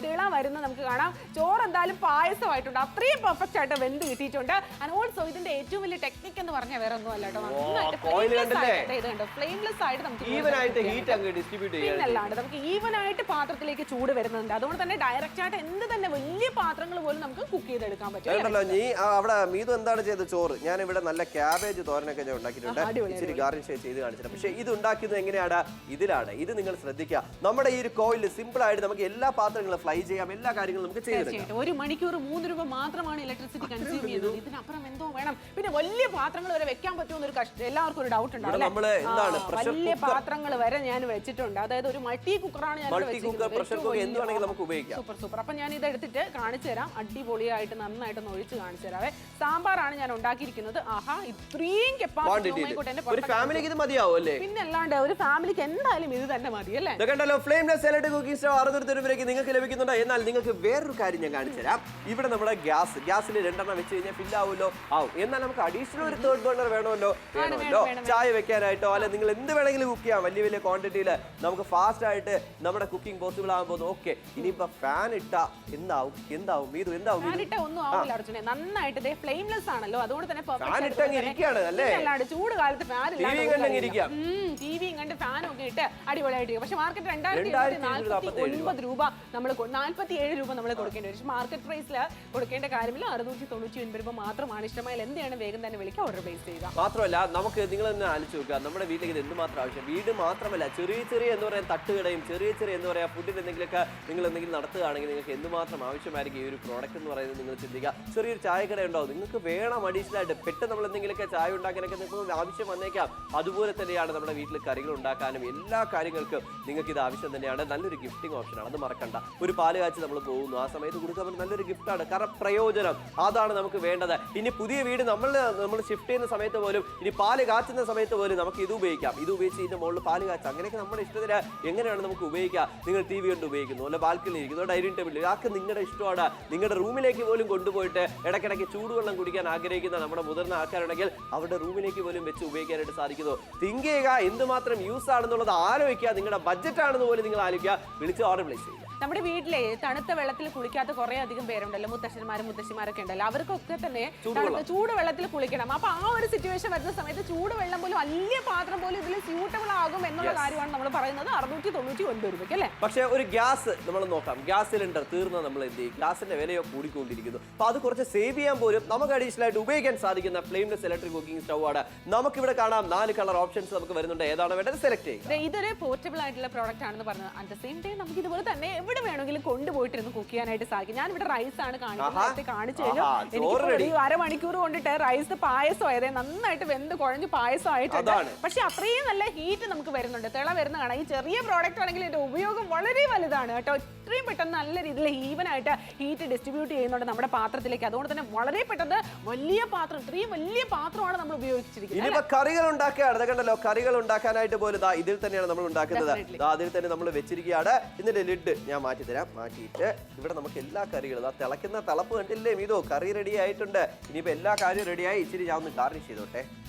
തിള വരുന്ന നമുക്ക് കാണാം. ചോറ് എന്തായാലും പായസമായിട്ടുണ്ട്. അത്രയും പെർഫെക്റ്റ് ആയിട്ട് വെന്ത് കിട്ടിയിട്ടുണ്ട്. ആൻഡ് ഓൾസോ ഇതിന്റെ ഏറ്റവും വലിയ ടെക്നിക് എന്ന് പറഞ്ഞാൽ വേറെ ഒന്നും അല്ല കേട്ടോ. ഫ്ലെയിംലെസ് ആയിട്ട് നമുക്ക് പിന്നല്ലാണ്ട് നമുക്ക് ഈവൻ ആയിട്ട് പാത്രത്തിലേക്ക് ചൂട് വരുന്നുണ്ട്. അതുകൊണ്ട് തന്നെ ഡയറക്റ്റ് ആയിട്ട് എന്ത് തന്നെ വലിയ പാത്രങ്ങൾ പോലും നമുക്ക് കുക്ക് ചെയ്തെടുക്കാൻ പറ്റും. നീ അവിടെ മീതു എന്താണ് ചെയ്തത്? ചോറ് ഞാൻ ഇവിടെ നല്ല ക്യാബേജ് തോരനൊക്കെ ഞാൻ ഉണ്ടാക്കിയിട്ടുണ്ട്. ഇച്ചിരി ഗാർണിഷ് ചെയ്ത് കാണിച്ചിട്ടുണ്ട്. പക്ഷേ ഇത് ഉണ്ടാക്കുന്നത് എങ്ങനെയാണ്? ഇതിലാണ്. ഇത് നിങ്ങൾ ശ്രദ്ധിക്കുക. നമ്മുടെ ഈ ഒരു കോയിലിൽ സിമ്പിൾ ആയിട്ട് നമുക്ക് എല്ലാ പാത്രങ്ങളും ഫ്രൈ ചെയ്യാം. എല്ലാ കാര്യങ്ങളും നമുക്ക് ചെയ്യാം. 1 മണിക്കൂർ 3 രൂപ മാത്രമാണ് ഇലക്ട്രിസിറ്റി കൺസ്യൂം ചെയ്യുന്നത്. ഇതിനപ്പുറം എന്തോ വേണം. പിന്നെ വലിയ പാത്രങ്ങൾ വരെ വെക്കാൻ പറ്റുമോ എന്നൊരു എല്ലാവർക്കും ഒരു ഡൗട്ട് ഉണ്ടാവും. വലിയ പാത്രങ്ങൾ വരെ ഞാൻ വെച്ചിട്ടുണ്ട്. അതായത് ഒരു മൾട്ടി കുക്കറാണ് ഞാൻ സൂപ്പർ സൂപ്പർ. അപ്പൊ ഞാൻ ഇത് എടുത്തിട്ട് കാണിച്ചു തരാം. അടിപൊളിയായിട്ട് നന്നായിട്ടൊന്ന് ഒഴിച്ച് കാണിച്ചു തരാവേ. സാമ്പാറാണ് ഞാൻ ഉണ്ടാക്കിയിരിക്കുന്നത്. ആഹാ, ഇത്രയും കപ്പാസിറ്റി പിന്നെ അല്ലാണ്ട് ഒരു ഫാമിലിക്ക് എന്തായാലും ഇത് തന്നെ മതി അല്ലേ? നിങ്ങൾക്ക് ലഭിക്കുന്നുണ്ട്. എന്നാൽ നിങ്ങൾക്ക് വേറൊരു കാര്യം ഞാൻ കാണിച്ചു തരാം. ഇവിടെ നമ്മുടെ ഗ്യാസിൽ 2 എണ്ണം വെച്ച് കഴിഞ്ഞാൽ ഫില്ലാവുമല്ലോ. ആവും. എന്നാൽ നമുക്ക് അഡീഷണൽ ഒരു തേർഡ് ബർണർ വേണമല്ലോ. ചായ വെക്കാനായിട്ടോ അല്ലെ നിങ്ങൾ എന്ത് വേണമെങ്കിലും കുക്ക് ചെയ്യാം. വലിയ വലിയ ക്വാണ്ടിറ്റിയിൽ നമുക്ക് ഫാസ്റ്റ് ആയിട്ട് നമ്മുടെ കുക്കിംഗ് പോസിബിൾ ആകാൻ പോകുന്നു. ഓക്കെ, ഇനിയിപ്പോ ഫാൻ ഇട്ടാ എന്താവും? നന്നായിട്ട് ഫ്ലെയിംലെസ് ആണല്ലോ. അതുകൊണ്ട് തന്നെ ചൂട് കാലത്ത് ഫാൻ ടിവിയും കണ്ട് ഫാനും ഒക്കെ ഇട്ട് അടിപൊളിയായിട്ട്. പക്ഷെ മാർക്കറ്റ് 2047 രൂപ നമ്മൾ 47 രൂപ നമ്മൾ കൊടുക്കേണ്ടി വരും. മാർക്കറ്റ് പ്രൈസിൽ കൊടുക്കേണ്ട കാര്യമില്ല. 699 രൂപ മാത്രമാണ്. ഇഷ്ടമായാൽ എന്താണ് വേഗം തന്നെ വിളിക്കുക, ഓർഡർ പ്ലേസ് ചെയ്യുക. മാത്രമല്ല നമുക്ക് നിങ്ങൾ തന്നെ ആലോചിച്ച് നോക്കുക. നമ്മുടെ വീട്ടിലേക്ക് എന്തുമാത്രം ആവശ്യം. വീട് മാത്രമല്ല, ചെറിയ എന്ന് പറയാൻ തട്ടുകടയും ചെറിയ എന്ന് പറയാൻ ഫുഡിന് എന്തെങ്കിലുമൊക്കെ നിങ്ങൾ എന്തെങ്കിലും നടത്തുകയാണെങ്കിൽ നിങ്ങൾക്ക് എന്തുമാത്രം ആവശ്യമായിരിക്കും ഈ ഒരു പ്രോഡക്റ്റ് എന്ന് പറയുന്നത് നിങ്ങൾ ചിന്തിക്കുക. ചെറിയൊരു ചായക്കട ഉണ്ടാവും, നിങ്ങൾക്ക് വേണം അഡീഷണൽ ആയിട്ട്. പെട്ടെന്ന് നമ്മൾ എന്തെങ്കിലുമൊക്കെ ചായ ഉണ്ടാക്കാനൊക്കെ നിങ്ങൾക്ക് ആവശ്യം വന്നേക്കാം. അതുപോലെ തന്നെയാണ് നമ്മുടെ വീട്ടിൽ കറികൾ ഉണ്ടാക്കാനും എല്ലാ കാര്യങ്ങൾക്കും നിങ്ങൾക്ക് ഇത് ആവശ്യം തന്നെയാണ്. നല്ലൊരു ഗിഫ്റ്റിംഗ് ഓപ്ഷനാണ്, അത് മറക്കണ്ട. ഒരു പാല് കാച്ചി നമ്മൾ പോകുന്നു, ആ സമയത്ത് കൊടുക്കാൻ നല്ലൊരു ഗിഫ്റ്റാണ്. കാരണം പ്രയോജനം അതാണ് നമുക്ക് വേണ്ടത്. ഇനി പുതിയ വീട് നമ്മൾ ഷിഫ്റ്റ് ചെയ്യുന്ന സമയത്ത് പോലും, ഇനി പാല് കാച്ചുന്ന സമയത്ത് പോലും നമുക്ക് ഇത് ഉപയോഗിക്കാം. ഇത് ഉപയോഗിച്ച് ഇതിന്റെ മുകളിൽ പാല് കാച്ചാം. അങ്ങനെയൊക്കെ നമ്മുടെ ഇഷ്ടത്തിന് എങ്ങനെയാണ് നമുക്ക് ഉപയോഗിക്കാം. നിങ്ങൾ ടി വി കൊണ്ട് ഉപയോഗിക്കുന്നു, അല്ലെ ബാൽക്കണി ഇരിക്കുന്നു, ഡൈനിങ് ടേബിളിൽ, ഇതൊക്കെ നിങ്ങളുടെ ഇഷ്ടമാണ്. നിങ്ങളുടെ റൂമിലേക്ക് പോലും കൊണ്ടുപോയിട്ട് ഇടയ്ക്കിടയ്ക്ക് ചൂടുവെള്ളം കുടിക്കാൻ ആഗ്രഹിക്കുന്ന നമ്മുടെ മുതിർന്ന ആൾക്കാരുണ്ടെങ്കിൽ അവരുടെ റൂമിലേക്ക് പോലും വെച്ച് ഉപയോഗിക്കാനായിട്ട് സാധിക്കുന്നു. തിങ്ക് ചെയ്യുക, എന്തുമാത്രം യൂസ് ആണെന്നുള്ളത് ആലോചിക്കുക. നിങ്ങളുടെ ബഡ്ജറ്റ് ആണെന്ന് പോലും നിങ്ങൾ ആലോചിക്കുക. വിളിച്ച് ഓർഡർ പ്ലേസ് ചെയ്യുക. നമ്മുടെ വീട്ടിലെ തണുത്ത വെള്ളത്തിൽ കുളിക്കാത്ത കുറെ അധികം പേരുണ്ടല്ലോ, മുത്തശ്ശന്മാരൊക്കെ ഉണ്ടല്ലോ. അവർക്കൊക്കെ തന്നെ ചൂടുവെള്ളത്തിൽ കുളിക്കണം. അപ്പൊ ആ ഒരു സിറ്റുവേഷൻ വരുന്ന സമയത്ത് ചൂടുവെള്ളം പോലും വലിയ പാത്രം പോലും ഇതിൽ സ്യൂട്ടബിൾ ആകും എന്നുള്ള കാര്യമാണ് നമ്മൾ പറയുന്നത്. 699 രൂപയ്ക്ക് അല്ലേ? പക്ഷേ ഒരു ഗ്യാസ് നമ്മൾ നോക്കാം. ഗ്യാസ് സിലിണ്ടർ തീർന്ന നമ്മൾ എന്ത് ചെയ്യും? ഗ്യാസിന്റെ വിലയോ കൂടി കൂടിക്കൊണ്ടിരിക്കുന്നു. അപ്പൊ അത് കുറച്ച് സേവ് ചെയ്യാൻ പോലും നമുക്ക് അഡീഷണൽ ആയിട്ട് ഉപയോഗിക്കാൻ സാധിക്കുന്ന ഫ്ലെയിംലെസ് ഇലക്ട്രിക് കുക്കിംഗ് സ്റ്റൗ ആണ്. നമുക്കിവിടെ കാണാം 4 കളർ ഓപ്ഷൻസ് നമുക്ക് വരുന്നുണ്ട്. ഏതാണ് വേണ്ടത് സെലക്ട് ചെയ്യുക. ഇതൊരു പോർട്ടബിൾ ആയിട്ടുള്ള പ്രോഡക്റ്റ് ആണെന്ന് പറഞ്ഞു. അറ്റ് ദ സെയിം ടൈം നമുക്ക് ഇതുപോലെ തന്നെ എവിടെ വേണമെങ്കിലും കൊണ്ടുപോയിട്ടിരുന്ന് കുക്ക് ചെയ്യാനായിട്ട് സാധിക്കും. ഞാൻ ഇവിടെ റൈസ് ആണ് കാണിച്ചു കഴിഞ്ഞു. എനിക്ക് അരമണിക്കൂർ കൊണ്ടിട്ട് റൈസ് പായസമായത് നന്നായിട്ട് വെന്ത് കുഴഞ്ഞ് പായസം ആയിട്ടുണ്ട്. പക്ഷെ അത്രയും നല്ല ഹീറ്റ് നമുക്ക് വരുന്നുണ്ട്, തിള വരുന്ന കാണാം. ഈ ചെറിയ പ്രോഡക്റ്റ് ആണെങ്കിൽ ഇതിന്റെ ഉപയോഗം വളരെ വലുതാണ് കേട്ടോ. ഇത്രയും പെട്ടെന്ന് നല്ല രീതിയിൽ ഈവൻ ആയിട്ട് ഹീറ്റ് ഡിസ്ട്രിബ്യൂട്ട് ചെയ്യുന്നുണ്ട് നമ്മുടെ പാത്രത്തിലേക്ക്. അതുകൊണ്ട് തന്നെ വളരെ പെട്ടെന്ന് വലിയ പാത്രം, ഇത്രയും വലിയ പാത്രമാണ് നമ്മൾ ഉപയോഗിച്ചിരിക്കുന്നത്. ഇനിയിപ്പോ കറികൾ ഉണ്ടാക്കുകയാണ്. കണ്ടല്ലോ, കറികൾ ഉണ്ടാക്കാനായിട്ട് പോലും ഇതിൽ തന്നെയാണ് നമ്മൾ ഉണ്ടാക്കുന്നത്. അതിൽ തന്നെ നമ്മൾ വെച്ചിരിക്കുകയാണ്. ഇതിന്റെ ലിഡ് ഞാൻ മാറ്റി തരാം. മാറ്റിയിട്ട് ഇവിടെ നമുക്ക് എല്ലാ കറികളും തിളക്കുന്ന തിളപ്പ് കണ്ടില്ലേ ഇതോ കറി റെഡി ആയിട്ടുണ്ട്. ഇനിയിപ്പോ എല്ലാ കാര്യവും റെഡിയായി. ഇച്ചിരി ഞാൻ ഒന്ന് ഗാർണിഷ് ചെയ്തോട്ടെ.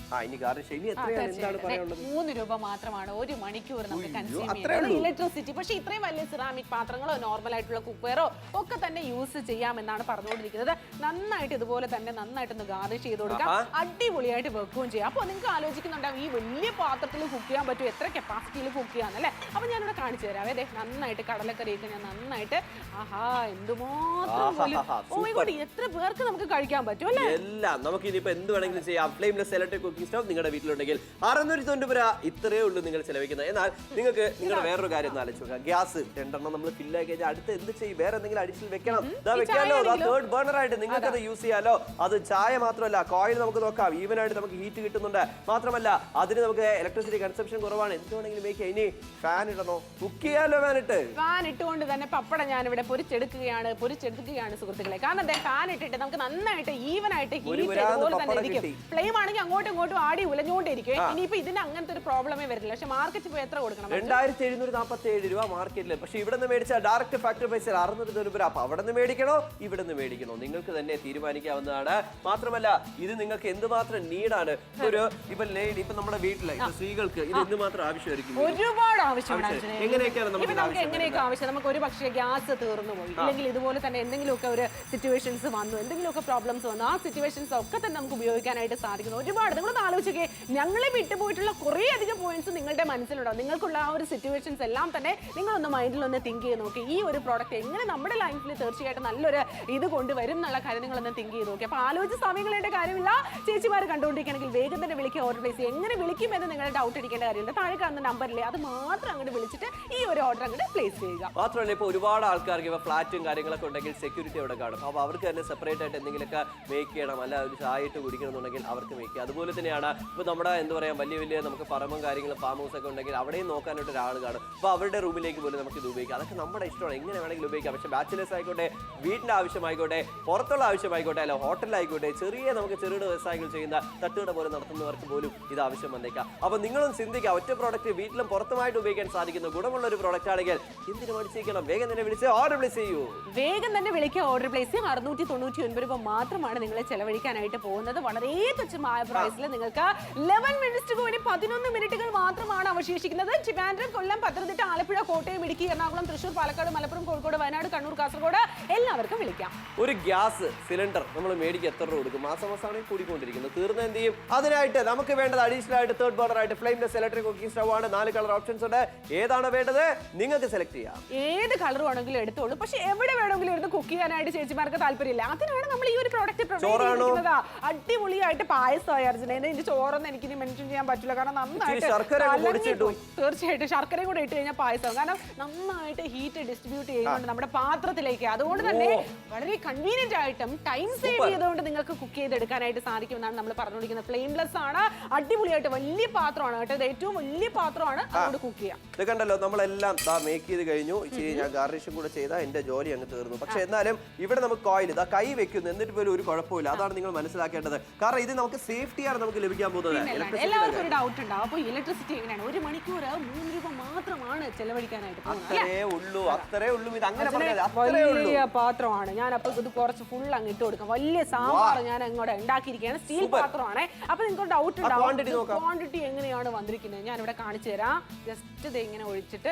ഇനി ഗാർണിഷ് ഇനി എത്രയാണ്, എന്താണ് പറയാനുള്ളത്? 3 രൂപ മാത്രമാണ് ഒരു മണിക്കൂർ നമുക്ക് കൺസ്യൂം ചെയ്യുന്നത് ഇലക്ട്രിസിറ്റി. പക്ഷേ ഇത്രയും വലിയ സിറാമിക് പാത്രങ്ങളോ നോർമൽ ആയിട്ടുള്ള കുക്ക്വെയറോ ഒക്കെ തന്നെ യൂസ് ചെയ്യാമെന്നാണ് പറഞ്ഞുകൊണ്ടിരിക്കുന്നത്. നന്നായിട്ട് ഇതുപോലെ തന്നെ നന്നായിട്ടൊന്ന് ഗാർണിഷ് ചെയ്ത് കൊടുക്കാം. അടിപൊളിയായിട്ട് വെക്കുകയും ചെയ്യാം. അപ്പോൾ നിങ്ങൾക്ക് ആലോചിക്കുന്നുണ്ടാവും ഈ വലിയ പാത്രത്തിൽ കുക്ക് ചെയ്യാൻ പറ്റും, എത്ര കപ്പാസിറ്റിയിൽ കുക്ക് ചെയ്യാന്നല്ലേ. അപ്പോൾ ഞാനിവിടെ കാണിച്ചു തരാം. അതെ, നന്നായിട്ട് കടലക്കറിയൊക്കെ ഞാൻ നന്നായിട്ട് എന്തുമാത്രം എത്ര പേർക്ക് നമുക്ക് കഴിക്കാൻ പറ്റും അല്ലേ. എല്ലാം നമുക്ക് ഇനിയിപ്പോ എന്ത് വേണമെങ്കിലും ചെയ്യാം. ഫ്ലെയിംലെസ് ഇലക്ട്രിക് കുക്കിംഗ് സ്റ്റൗ നിങ്ങളുടെ വീട്ടിലുണ്ടെങ്കിൽ 690 രൂപ ഇത്രയേ ഉള്ളൂ നിങ്ങൾ ചെലവഴിക്കുന്നത്. എന്നാൽ നിങ്ങൾക്ക് നിങ്ങളുടെ വേറൊരു കാര്യം ഒന്ന് ആലോചിച്ച് നോക്കാം. ഗ്യാസ് 2 നമ്മൾ ഫില്ലാക്കി കഴിഞ്ഞാൽ അടുത്ത് എന്ത് ചെയ്യും? വേറെ എന്തെങ്കിലും അഡീഷണൽ വെക്കണം. വെക്കാലോ, തേർഡ് ബർണർ ആയിട്ട് നിങ്ങൾക്ക് അത് യൂസ് ചെയ്യാലോ. അത് ചായ മാത്രമല്ല, കോയിൽ നമുക്ക് നോക്കാം. ഈവൻ ആയിട്ട് നമുക്ക് ഹീറ്റ് കിട്ടുന്നുണ്ട്. മാത്രമല്ല അതിന് നമുക്ക് ഇലക്ട്രിസിറ്റി കൺസംപ്ഷൻ കുറവാണ്. എന്ത് വേണമെങ്കിലും വെക്കാം. ഇനി ഫാൻ ഇടണോ? കുക്ക് ചെയ്യാലോ ഫാൻ ഇട്ടുകൊണ്ട് തന്നെ പപ്പടം ഞാൻ ഇവിടെ പൊരിച്ചെടുക്കുകയാണ് സുഹൃത്തുക്കളെ. കാരണം ഫാൻ ഇട്ടിട്ട് നമുക്ക് നന്നായിട്ട് ഈവൻ ആയിട്ട് ഹീറ്റ് ഇതുപോലെ തന്നെ ഇരിക്കും. ഫ്ലെയിം ആണെങ്കിൽ അങ്ങോട്ടും ഇങ്ങോട്ടും ആടി ഉലഞ്ഞുകൊണ്ടിരിക്കും. ഇനിയിപ്പോ ഇതിന് അങ്ങനത്തെ ഒരു പ്രോബ്ലമേ വരില്ല. പക്ഷെ മാർക്കറ്റിൽ പോയി എത്ര കൊടുക്കണം? 2747 രൂപ മാർക്കറ്റിൽ. പക്ഷെ ഇവിടെ നിന്ന് മേടിച്ചാൽ ഡയറക്റ്റ് ഫാക്ടറി പ്രൈസിൽ 690 രൂപ. അപ്പൊ അവിടെ നിന്ന് മേടിക്കണോ ഇവിടെ നിന്ന് മേടിക്കണോ നിങ്ങൾക്ക് തന്നെ തീരുമാനിക്കാവുന്നതാണ്. മാത്രമല്ല ഇത് നിങ്ങൾക്ക് എന്തുമാത്രം നീഡാണ്. ഇപ്പൊ നമ്മുടെ വീട്ടിലെ സ്ത്രീകൾക്ക് ഇത് എന്തുമാത്രം ആവശ്യമായിരിക്കും? ഒരുപാട് ആവശ്യമാണ്. എങ്ങനെയൊക്കെയാണ് നമുക്ക് എങ്ങനെയൊക്കെ ആവശ്യം? നമുക്ക് ഒരു പക്ഷേ ഗ്യാസ് തീർന്നു പോയി, അല്ലെങ്കിൽ ഇതുപോലെ തന്നെ എന്തെങ്കിലുമൊക്കെ ഒരു സിറ്റുവേഷൻസ് വന്നു, എന്തെങ്കിലുമൊക്കെ പ്രോബ്ലംസ് വന്നു, ആ സിറ്റുവേഷൻസ് ഒക്കെ തന്നെ നമുക്ക് ഉപയോഗിക്കാനായിട്ട് സാധിക്കുന്നു. ഒരുപാട് നിങ്ങളൊന്ന് ആലോചിക്കേ, ഞങ്ങളെ വിട്ടുപോയിട്ടുള്ള കുറേ അധികം പോയിന്റ്സ് നിങ്ങളുടെ മനസ്സിലുണ്ടാവും. നിങ്ങൾക്കുള്ള ആ ഒരു സിറ്റുവേഷൻസ് എല്ലാം തന്നെ നിങ്ങളൊന്ന് മൈൻഡിലൊന്ന് തിങ്ക് ചെയ്ത് നോക്കി. ഈ ഒരു പ്രോഡക്റ്റ് എങ്ങനെ നമ്മുടെ ലൈഫിൽ തീർച്ചയായിട്ടും നല്ലൊരു ഇത് കൊണ്ടുവരും എന്നുള്ള കാര്യം നിങ്ങളൊന്ന് തിങ്ക് ചെയ്ത് നോക്കി. അപ്പോൾ ആലോചിച്ച് സമയങ്ങളേണ്ട കാര്യമില്ല. ചേച്ചിമാർ കണ്ടുകൊണ്ടിരിക്കുകയാണെങ്കിൽ വേഗം തന്നെ വിളിക്കുക. ഓർഡർ പ്ലേസ് എങ്ങനെ വിളിക്കുമെന്ന് നിങ്ങളുടെ ഡൗട്ട് അടിക്കേണ്ട കാര്യമില്ല. താഴെ കാണുന്ന നമ്പറിലെ അത് മാത്രം അങ്ങോട്ട് വിളിച്ചിട്ട് ഈ ഒരു ഓർഡർ അങ്ങോട്ട് പ്ലേസ് ചെയ്യുക. മാത്രമല്ല ഇപ്പോൾ ഒരുപാട് ആൾക്കാർക്ക് ഇപ്പോൾ ഫ്ലാറ്റും കാര്യങ്ങളൊക്കെ ഉണ്ടെങ്കിൽ സെക്യൂരിറ്റി അവിടെ കാണും. അപ്പോൾ അവർക്ക് തന്നെ സെപ്പറേറ്റ് ആയിട്ട് എന്തെങ്കിലുമൊക്കെ മേക്ക് ചെയ്യണം, അല്ല ഒരു ചായ ഇട്ട് കുടിക്കണമെന്നുണ്ടെങ്കിൽ അവർക്ക് മേക്ക് ചെയ്യാം. അതുപോലെ തന്നെയാണ് ഇപ്പോൾ നമ്മുടെ എന്താ പറയുക വലിയ നമുക്ക് പറമ്പും കാര്യങ്ങളും ഫാം ഹൗസ് ഒക്കെ ഉണ്ടെങ്കിൽ അവിടെയും നോക്കാനായിട്ട് ഒരാൾ കാണും. അപ്പോൾ അവരുടെ റൂമിലേക്ക് പോലും നമുക്ക് ഇത് ഉപയോഗിക്കാം. അതൊക്കെ നമ്മുടെ ഇഷ്ടമാണ്, എങ്ങനെ വേണമെങ്കിലും ഉപയോഗിക്കാം. പക്ഷേ ബാച്ചിലേഴ്സ് ആയിക്കോട്ടെ, വീടിൻ്റെ ആവശ്യമായിക്കോട്ടെ, പുറത്തുള്ള ആവശ്യമായിക്കോട്ടെ, അല്ല ഹോട്ടലായിക്കോട്ടെ, നമുക്ക് ചെറുകിട വ്യവസായങ്ങൾ ചെയ്യുന്ന തട്ടുകട പോലെ നടത്തുന്നവർക്ക് പോലും ഇത് ആവശ്യം വന്നേക്കാം. അപ്പോൾ നിങ്ങളും ചിന്തിക്കുക, ഒറ്റ പ്രോഡക്റ്റ് വീട്ടിലും പുറത്തുമായിട്ട് ഉപയോഗിക്കാൻ സാധിക്കുന്ന ഗുണമുള്ള ഒരു പ്രോഡക്റ്റ് ആണെങ്കിൽ എന്തിനു മടിച്ചിരിക്കണം? വേഗം തന്നെ വിളിച്ച് ഓർഡർ പ്ലേസ് ചെയ്യൂ. വേഗം തന്നെ വിളിക്കുക, ഓർഡർ പ്ലേസ് ചെയ്യും. 699 രൂപ മാത്രമാണ് നിങ്ങൾ ചെലവഴിക്കാനായിട്ട് പോകുന്നത്. വളരെ തുച്ഛമായ പ്രൈസിൽ നിങ്ങൾക്ക് 11 മിനിറ്റ്സ് കൂടി 11 മിനിറ്റുകൾ മാത്രമാണ് അവശേഷിക്കുന്നത്. ട്രിവാൻഡ്രം, കൊല്ലം, പത്തനംതിട്ട, ആലപ്പുഴ, കോട്ടയം, ഇടുക്കി, എറണാകുളം, തൃശൂർ, പാലക്കാട്, മലപ്പുറം, കോഴിക്കോട്, വയനാട്, കണ്ണൂർ, കാസർഗോഡ് എല്ലാവർക്കും വിളിക്കാം. ഒരു ഗ്യാസ് സിലിണ്ടർ നമ്മൾ മേടിക്കുക എത്ര രൂപ കൊടുക്കും? മാസമാസമാണ് കൂടിക്കൊണ്ടിരിക്കുന്നത്. തീർന്ന എന്ത് ചെയ്യും? അതിനായിട്ട് നമുക്ക് വേണ്ടത് അഡീഷണൽ ആയിട്ട് തേർഡ് ബർണർ ആയിട്ട് ഫ്ലെയിംലെസ് ഇലക്ട്രിക് കുക്കിംഗ് സ്റ്റൗ ആണ്. 4 കളർ ഓപ്ഷൻസ് ഉണ്ട്. ഏതാണ് വേണ്ടത് നിങ്ങൾക്ക് സെലക്ട് ചെയ്യാം. ഏത് കളർ വേണമെങ്കിലും എടുത്തോളൂ. പക്ഷെ എവിടെ വേണമെങ്കിലും എടുത്ത് കുക്ക് ചെയ്യാനായിട്ട് ചേച്ചിമാർക്ക് താല്പര്യമില്ല. അതിനാണ് നമ്മൾ ഈ ഒരു പ്രോഡക്റ്റ് പ്രൊവൈഡ്. അടിപൊളിയായിട്ട് പായസമായി അർജുന. ഇതിന്റെ ചോറൊന്നും എനിക്ക് മെൻഷൻ ചെയ്യാൻ പറ്റില്ല, കാരണം നന്നായിട്ട് തീർച്ചയായിട്ടും ശർക്കരയും കൂടെ ഇട്ട് കഴിഞ്ഞാൽ പായസം, കാരണം നന്നായിട്ട് ഹീറ്റ് ഡിസ്ട്രിബ്യൂട്ട് ചെയ്യുന്നുണ്ട് നമ്മുടെ പാത്രത്തിലേക്ക്. അതുകൊണ്ട് തന്നെ വളരെ കൺവീനിയന്റ് ആയിട്ടും ടൈം സേവ് ചെയ്തുകൊണ്ട് നിങ്ങൾക്ക് കുക്ക് ചെയ്തെടുക്കാനായിട്ട് സാധിക്കുമെന്നാണ് നമ്മൾ പറഞ്ഞുകൊണ്ടിരിക്കുന്നത്. ഫ്ലെയിംലെസ് ആണ്, അടിപൊളിയായിട്ട് വലിയ പാത്രമാണ് കേട്ടോ. ഇത് ഏറ്റവും വലിയ പാത്രമാണ് അതുകൊണ്ട് കുക്ക് ചെയ്യാം. ഇത് കണ്ടല്ലോ, നമ്മളെല്ലാം മേക്ക് ചെയ്ത് കഴിഞ്ഞു. ഇച്ചിരി ഞാൻ ഗാർണിഷും കൂടെ ചെയ്താൽ എന്റെ ജോലി അങ്ങ് തീർന്നു. പക്ഷെ എന്നാലും ഇവിടെ നമുക്ക് കോയിൽ ഇതാ കൈ വെക്കുന്നു, എന്നിട്ട് പോലും ഒരു കുഴപ്പമില്ല. അതാണ് നിങ്ങൾ മനസ്സിലാക്കേണ്ടത്. കാരണം ഇത് നമുക്ക് സേഫ്റ്റിയാണ് നമുക്ക് ലഭിക്കാൻ പോകുന്നത്. എല്ലാവർക്കും ഒരു ഡൗട്ട് ഉണ്ടാവും, അപ്പോൾ ഇലക്ട്രിസിറ്റി എങ്ങനെയാണ്? 1 മണിക്കൂർ 3 രൂപ മാത്രമാണ് ചെലവഴിക്കാനായിട്ട്. അത്രേ ഉള്ളൂ. ഇത് അങ്ങനെ വലിയ പാത്രമാണ്. ഞാൻ അപ്പൊ ഇത് കുറച്ച് ഫുൾ അങ്ങ് ഇട്ട് കൊടുക്കാം. വലിയ സാമ്പാർ ഞാൻ അങ്ങോട്ട് ഉണ്ടാക്കിയിരിക്കുകയാണ്. സ്റ്റീൽ പാത്രമാണ്. അപ്പൊ നിങ്ങൾക്ക് ഡൗട്ട് ഉണ്ടാവും ക്വാണ്ടിറ്റി എങ്ങനെയാണ് വന്നിരിക്കുന്നത്. ഞാൻ ഇവിടെ കാണിച്ചു തരാം. ജസ്റ്റ് ഇത് ഇങ്ങനെ ഒഴിച്ചിട്ട്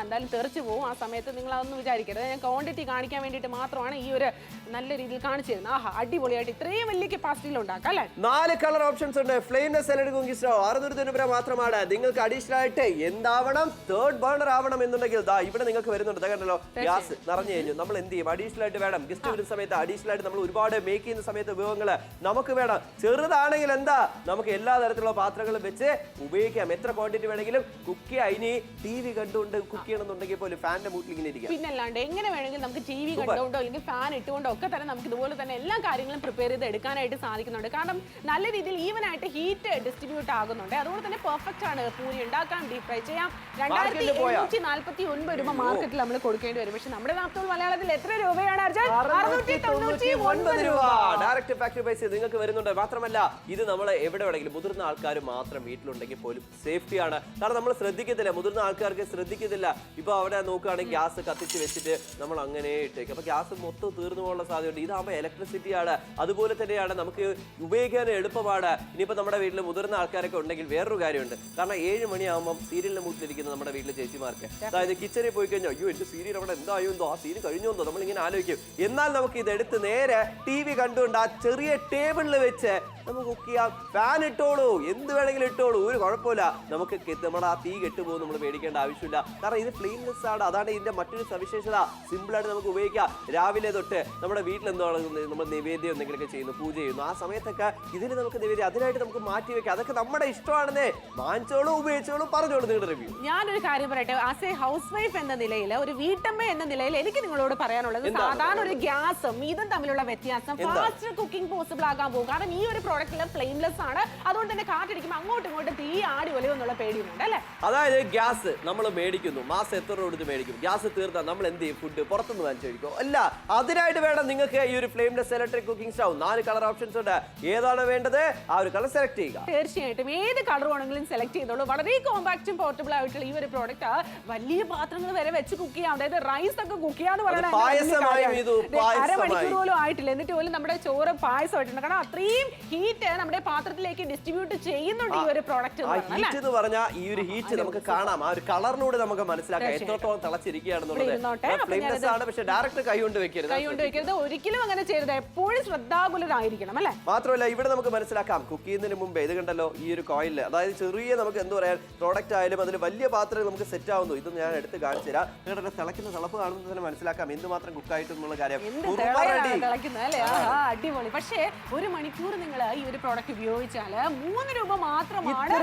എന്തായാലും തെറിച്ചു പോകും. ആ സമയത്ത് നിങ്ങൾ അതൊന്നും വിചാരിക്കരുത്. ഞാൻ ക്വാണ്ടിറ്റി കാണിക്കാൻ വേണ്ടിയിട്ട് മാത്രമാണ് ഈ ഒരു നല്ല രീതിയിൽ കാണിച്ചു തരുന്നത്. അടിപൊളിയായിട്ട് ഇത്രയും വലിയ കപ്പാസിറ്റിയിൽ ഉണ്ടാക്കാം അല്ലേ. 4 കളർ ഓപ്ഷൻസ് ഉണ്ട്. ഫ്ലെയിംലെസ് ഇലക്ട്രിക് കുക്കിംഗ് സ്റ്റൗ 690 രൂപ മാത്രമാണ്. നിങ്ങൾക്ക് അഡീഷണൽ ആയിട്ട് എന്താവണം? തേർഡ് ബർണർ ആവണം എന്നുണ്ടെങ്കിൽ ഇവിടെ നിങ്ങൾക്ക് വരുന്നുണ്ട്. കണ്ടല്ലോ, ഗ്യാസ് നിറഞ്ഞു കഴിഞ്ഞു. നമ്മൾ എന്ത് ചെയ്യും? അഡീഷണൽ ആയിട്ട് വേണം. ഗസ്റ്റ് വരുന്ന സമയത്ത് അഡീഷണൽ ആയിട്ട് നമ്മൾ ഒരുപാട് മേക്ക് ചെയ്യുന്ന സമയത്ത് ഉപയോഗങ്ങൾ നമുക്ക് വേണം. ചെറുതാണെങ്കിൽ എന്താ, നമുക്ക് എല്ലാ തരത്തിലുള്ള പാത്രങ്ങളും വെച്ച് ഉപയോഗിക്കാം. എത്ര ക്വാണ്ടിറ്റി വേണമെങ്കിലും കുക്ക് ചെയ്യാം. ഇനി TV കണ്ടുകൊണ്ട് കുക്ക് ചെയ്യണമെന്നുണ്ടെങ്കിൽ പോലും ഫാനിന്റെ മൂട്ടിൽ ഇങ്ങനെ ഇരിക്കാം. പിന്നല്ലാണ്ട് എങ്ങനെ വേണമെങ്കിലും നമുക്ക് TV കണ്ടുകൊണ്ടോ അല്ലെങ്കിൽ ഫാൻ ഇട്ടുകൊണ്ടോ ഒക്കെ തന്നെ നമുക്ക് ഇതുപോലെ തന്നെ എല്ലാ കാര്യങ്ങളും പ്രിപ്പയർ ചെയ്ത് എടുക്കാനായിട്ട് സാധിക്കുന്നുണ്ട്. കാരണം നല്ല രീതിയിൽ ഈവൻ ആയിട്ട് ഹീറ്റ് ഡിസ്ട്രിബ്യൂട്ട് ആകുന്നുണ്ട്. അതുകൊണ്ട് തന്നെ പെർഫെക്റ്റ് ആണ്. പൂരി ഉണ്ടാക്കാം, ഡീപ് ഫ്രൈ ചെയ്യാം. 2749 രൂപ മാർക്കറ്റിൽ നമ്മൾ കൊടുക്കേണ്ടി വരും. പക്ഷെ നമ്മുടെ നാട്ടിൽ മലയാളത്തിൽ എത്ര രൂപയാണ് അർജുൻ? 699 രൂപ ഡയറക്റ്റ് ഫാക്ടറി പ്രൈസ് നിങ്ങൾക്ക് വരുന്നുണ്ട്. മാത്രമല്ല ഇത് നമ്മൾ എവിടെ വേണമെങ്കിലും മുതിർന്ന ആൾക്കാർ മാത്രം വീട്ടിലുണ്ടെങ്കിൽ പോലും സേഫ്റ്റിയാണ്. കാരണം നമ്മൾ ശ്രദ്ധിക്കത്തില്ല, മുതിർന്ന ആൾക്കാർക്ക് ശ്രദ്ധിക്കത്തില്ല. ഇപ്പൊ അവിടെ നോക്കുകയാണെങ്കിൽ ഗ്യാസ് കത്തിച്ച് വെച്ചിട്ട് നമ്മൾ അങ്ങനെ ഇട്ടേക്കും. അപ്പൊ ഗ്യാസ് മൊത്തം തീർന്നു പോകാനുള്ള സാധ്യതയുണ്ട്. ഇതാകുമ്പോൾ ഇലക്ട്രിസിറ്റിയാണ്. അതുപോലെ തന്നെയാണ് നമുക്ക് ഉപയോഗിക്കാൻ എളുപ്പമാണ്. ഇനിയിപ്പോൾ നമ്മുടെ വീട്ടിൽ മുതിർന്ന ആൾക്കാരൊക്കെ ഉണ്ടെങ്കിൽ വേറൊരു കാര്യമുണ്ട്. കാരണം 7 മണിയാകുമ്പോൾ സീരിയലിന്റെ മൂട്ടിലിരിക്കുന്ന നമ്മുടെ വീട്ടിലെ ചേച്ചിമാർക്ക്, അതായത് കിച്ചണിൽ പോയി കഴിഞ്ഞാൽ അയ്യോ എന്റെ സീരിയൽ അവിടെ എന്തായോ എന്തോ, ആ സീരിയൽ കഴിഞ്ഞോന്തോ, നമ്മളിങ്ങനെ ആലോചിക്കും. എന്നാൽ നമുക്ക് ഇതെടുത്ത് നേരെ TV കണ്ടുകൊണ്ട് ആ ചെറിയ ടേബിളിൽ വെച്ച് നമുക്ക് കുക്ക് ചെയ്യാം. ഫാൻ ഇട്ടോളൂ, എന്ത് വേണമെങ്കിലും ഇട്ടോളൂ, ഒരു കുഴപ്പമില്ല. നമുക്ക് നമ്മുടെ ആ തീ കെട്ടുപോകും, നമ്മൾ പേടിക്കേണ്ട ആവശ്യമില്ല. കാരണം ഇത് ഫ്ലെയിംലെസ് ആണ്. അതാണ് ഇതിന്റെ മറ്റൊരു സവിശേഷത. സിമ്പിളായിട്ട് നമുക്ക് ഉപയോഗിക്കാം. രാവിലെ തൊട്ട് നമ്മുടെ വീട്ടിൽ എന്തോ നമ്മൾ നിവേദ്യം എന്തെങ്കിലുമൊക്കെ ചെയ്യുന്നു, പൂജ ചെയ്യുന്നു, ആ സമയത്തൊക്കെ ഇതിന് നമുക്ക് നിവേദ്യം അതിനായിട്ട് നമുക്ക് മാറ്റി വെക്കാം. അതൊക്കെ നമ്മുടെ ഇഷ്ടമാണെന്നേ. വാങ്ങിച്ചോളൂ, ഉപയോഗിച്ചോളൂ, പറഞ്ഞോളൂ നിങ്ങളുടെ റിവ്യൂ. ഞാനൊരു കാര്യം പറയട്ടെ, ആസ് എ ഹൗസ് വൈഫ് എന്ന നിലയിൽ, ഒരു വീട്ടമ്മ എന്ന നിലയിൽ എനിക്ക് നിങ്ങളോട് പറയാനുള്ളത്, സാധാരണ ഒരു ഗ്യാസും ഇതും തമ്മിലുള്ള വ്യത്യാസം, ഫാസ്റ്റ് കുക്കിംഗ് പോസിബിൾ ആകാൻ പോകും. കാരണം ഈ ഒരു പ്രോഡക്റ്റിൽ ഫ്ലെയിംലെസ് ആണ്. അതുകൊണ്ട് തന്നെ കാറ്റടിക്കുമ്പോൾ അങ്ങോട്ടും ഇങ്ങോട്ടും തീ ആടി ഒലിവെന്നുള്ള പേടിയുണ്ട് അല്ലേ? അതായത് ഗ്യാസ് നമ്മൾ മേടിക്കുന്നു, മാസം എത്ര രൂപ കൊടുത്ത് മേടിക്കും. ഗ്യാസ് തീർത്താൽ നമ്മൾ എന്ത് ചെയ്യും? ഫുഡ് പുറത്തുനിന്ന് വാങ്ങിച്ചു കഴിക്കും. അല്ല, അതിനായിട്ട് വേണം നിങ്ങൾക്ക് ഈ ഒരു flameless electric cooking stove. 4 colour options ഉണ്ട്. ഏതാണ് വേണ്ടത് ആ ഒരു കളർ സെലക്ട് ചെയ്യുക. തീർച്ചയായിട്ടും ഏത് കളർ വേണമെങ്കിലും സെലക്ട് ചെയ്തോളൂ. വളരെ കോമ്പാക്റ്റും പോർട്ടബിൾ ആയിട്ടുള്ള ഈ ഒരു പ്രോഡക്റ്റ് വലിയ പാത്രങ്ങൾ വരെ വെച്ച് കുക്ക് ചെയ്യാം. അതായത് റൈസ് ഒക്കെ കുക്ക് ചെയ്യാന്ന് പറയുന്നത് അരമണിക്കൂർ പോലും ആയിട്ടില്ല, എന്നിട്ട് പോലും നമ്മുടെ ചോറ് പായസമായിട്ടുണ്ട്. കാരണം അത്രയും ഹീറ്റ് നമ്മുടെ പാത്രത്തിലേക്ക് ഡിസ്ട്രിബ്യൂട്ട് ചെയ്യുന്നുണ്ട് ഈ ഒരു പ്രോഡക്റ്റ് എന്ന് പറഞ്ഞാൽ. ഈ ഒരു ഹീറ്റ് നമുക്ക് കാണാം, ആ ഒരു കളറിലൂടെ നമുക്ക് മനസ്സിലാക്കാം എത്രത്തോളം തിളച്ചിരിക്കുകയാണെന്നുള്ളത്. പക്ഷേ ഡയറക്റ്റ് കൈ കൊണ്ട് വെക്കരുത്, ഒരിക്കലും അങ്ങനെ ചെയ്യരുത്. എപ്പോഴും ശ്രദ്ധാകുലരായിരിക്കണം അല്ലെ? മാത്രമല്ല ഇവിടെ നമുക്ക് മനസ്സിലാക്കാം കുക്ക് ചെയ്യുന്നതിന് മുമ്പേ ഇത് കണ്ടല്ലോ, ഈ ഒരു കോയിൽ, അതായത് ചെറിയ നമുക്ക് എന്താ പറയാ പ്രോഡക്റ്റ് ആയാലും അതിൽ വലിയ പാത്രങ്ങൾ നമുക്ക് സെറ്റ് ആവുന്നു. ഇത് ഞാൻ എടുത്ത് കാണിച്ചു തരാം. നിങ്ങളുടെ തിളക്കുന്ന തിളപ്പ് കാണുമ്പോൾ തന്നെ മനസ്സിലാക്കാം എന്തുമാത്രം കുക്കായിട്ടുള്ള കാര്യം. അടിപൊളി. പക്ഷേ 1 മണിക്കൂർ നിങ്ങൾ ഈ ഒരു പ്രോഡക്റ്റ് ഉപയോഗിച്ചാൽ 3 രൂപ മാത്രമാണ്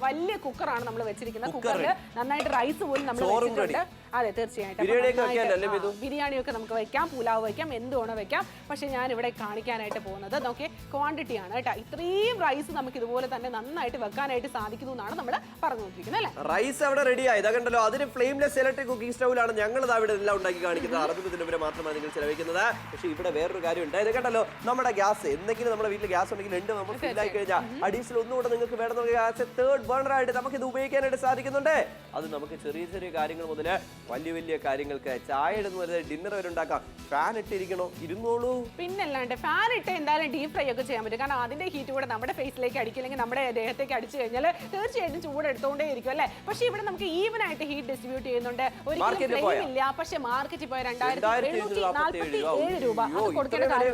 വലിയ കുക്കറാണ് നമ്മൾ വെച്ചിരിക്കുന്നത്. കുക്കറിൽ നന്നായിട്ട് റൈസ് പോലും നമ്മൾ വെച്ചിട്ടുണ്ട്. അതെ, തീർച്ചയായിട്ടും ബിരിയാണിയൊക്കെ നമുക്ക് വെക്കാം, പുലാവ് വെക്കാം, എന്ത് വേണോ വെക്കാം. പക്ഷെ ഞാൻ ഇവിടെ കാണിക്കാനായിട്ട് പോകുന്നത് നോക്കിയ ക്വാണ്ടിറ്റി ആണ് കേട്ടോ. ഇത്രയും റൈസ് നമുക്ക് ഇതുപോലെ തന്നെ നന്നായിട്ട് വെക്കാനായിട്ട് സാധിക്കുന്നു എന്നാണ് നമ്മൾ പറഞ്ഞുകൊണ്ടിരിക്കുന്നത് അല്ലേ? റൈസ് അവിടെ റെഡിയായി കണ്ടല്ലോ. അതിന് ഫ്ലെയിംലെസ് ഇലക്ട്രിക് കുക്കിംഗ് സ്റ്റൗവിലാണ് ഞങ്ങൾ ഇവിടെ എല്ലാം ഉണ്ടാക്കി കാണിക്കുന്നത്. 60 രൂപ മാത്രമാണ് നിങ്ങൾ ചെലവഴിക്കുന്നത്. പക്ഷെ ഇവിടെ വേറൊരു കാര്യം ഉണ്ട്. ഇത് കണ്ടല്ലോ, നമ്മുടെ ഗ്യാസ് എന്തെങ്കിലും നമ്മുടെ വീട്ടിൽ ഗ്യാസ് ഉണ്ടെങ്കിൽ നമ്മൾ ഫില്ലായി കഴിഞ്ഞാൽ അഡീഷണൽ ഒന്നുകൂടെ നിങ്ങൾക്ക് വേണമെന്നുള്ള ഗ്യാസ് തേർഡ് ബർണർ ആയിട്ട് നമുക്ക് ഇത് ഉപയോഗിക്കാനായിട്ട് സാധിക്കുന്നുണ്ട്. അത് നമുക്ക് ചെറിയ ചെറിയ കാര്യങ്ങൾ മുതൽ വലിയ വലിയ കാര്യങ്ങൾക്ക്, ചായ ഇടുന്ന ഡിന്നർ വരെ ഉണ്ടാക്കാം. ഫാൻ ഇട്ടിരിക്കണോ, ഇരുന്നോളൂ. പിന്നല്ലാണ്ട് ഫാൻ ഇട്ട് എന്തായാലും ഡീപ് ഫ്രൈ ഒക്കെ ചെയ്യാൻ പറ്റും. കാരണം അതിന്റെ ഹീറ്റ് കൂടെ നമ്മുടെ ഫേസിലേക്ക് അടിക്കില്ലെങ്കിൽ നമ്മുടെ ദേഹത്തേക്ക് അടിച്ചു കഴിഞ്ഞാൽ തീർച്ചയായിട്ടും ചൂട് എടുത്തോണ്ടേ ഇരിക്കും അല്ലേ? പക്ഷെ ഇവിടെ നമുക്ക് ഈവൻ ആയിട്ട് ഹീറ്റ് ഡിസ്ട്രിബ്യൂട്ട് ചെയ്യുന്നുണ്ട്. ഒരിക്കലും ഫ്ലെയിം ഇല്ല. പക്ഷെ മാർക്കറ്റിൽ പോയ 2747 രൂപ അത് കൊടുക്കേണ്ട കാര്യം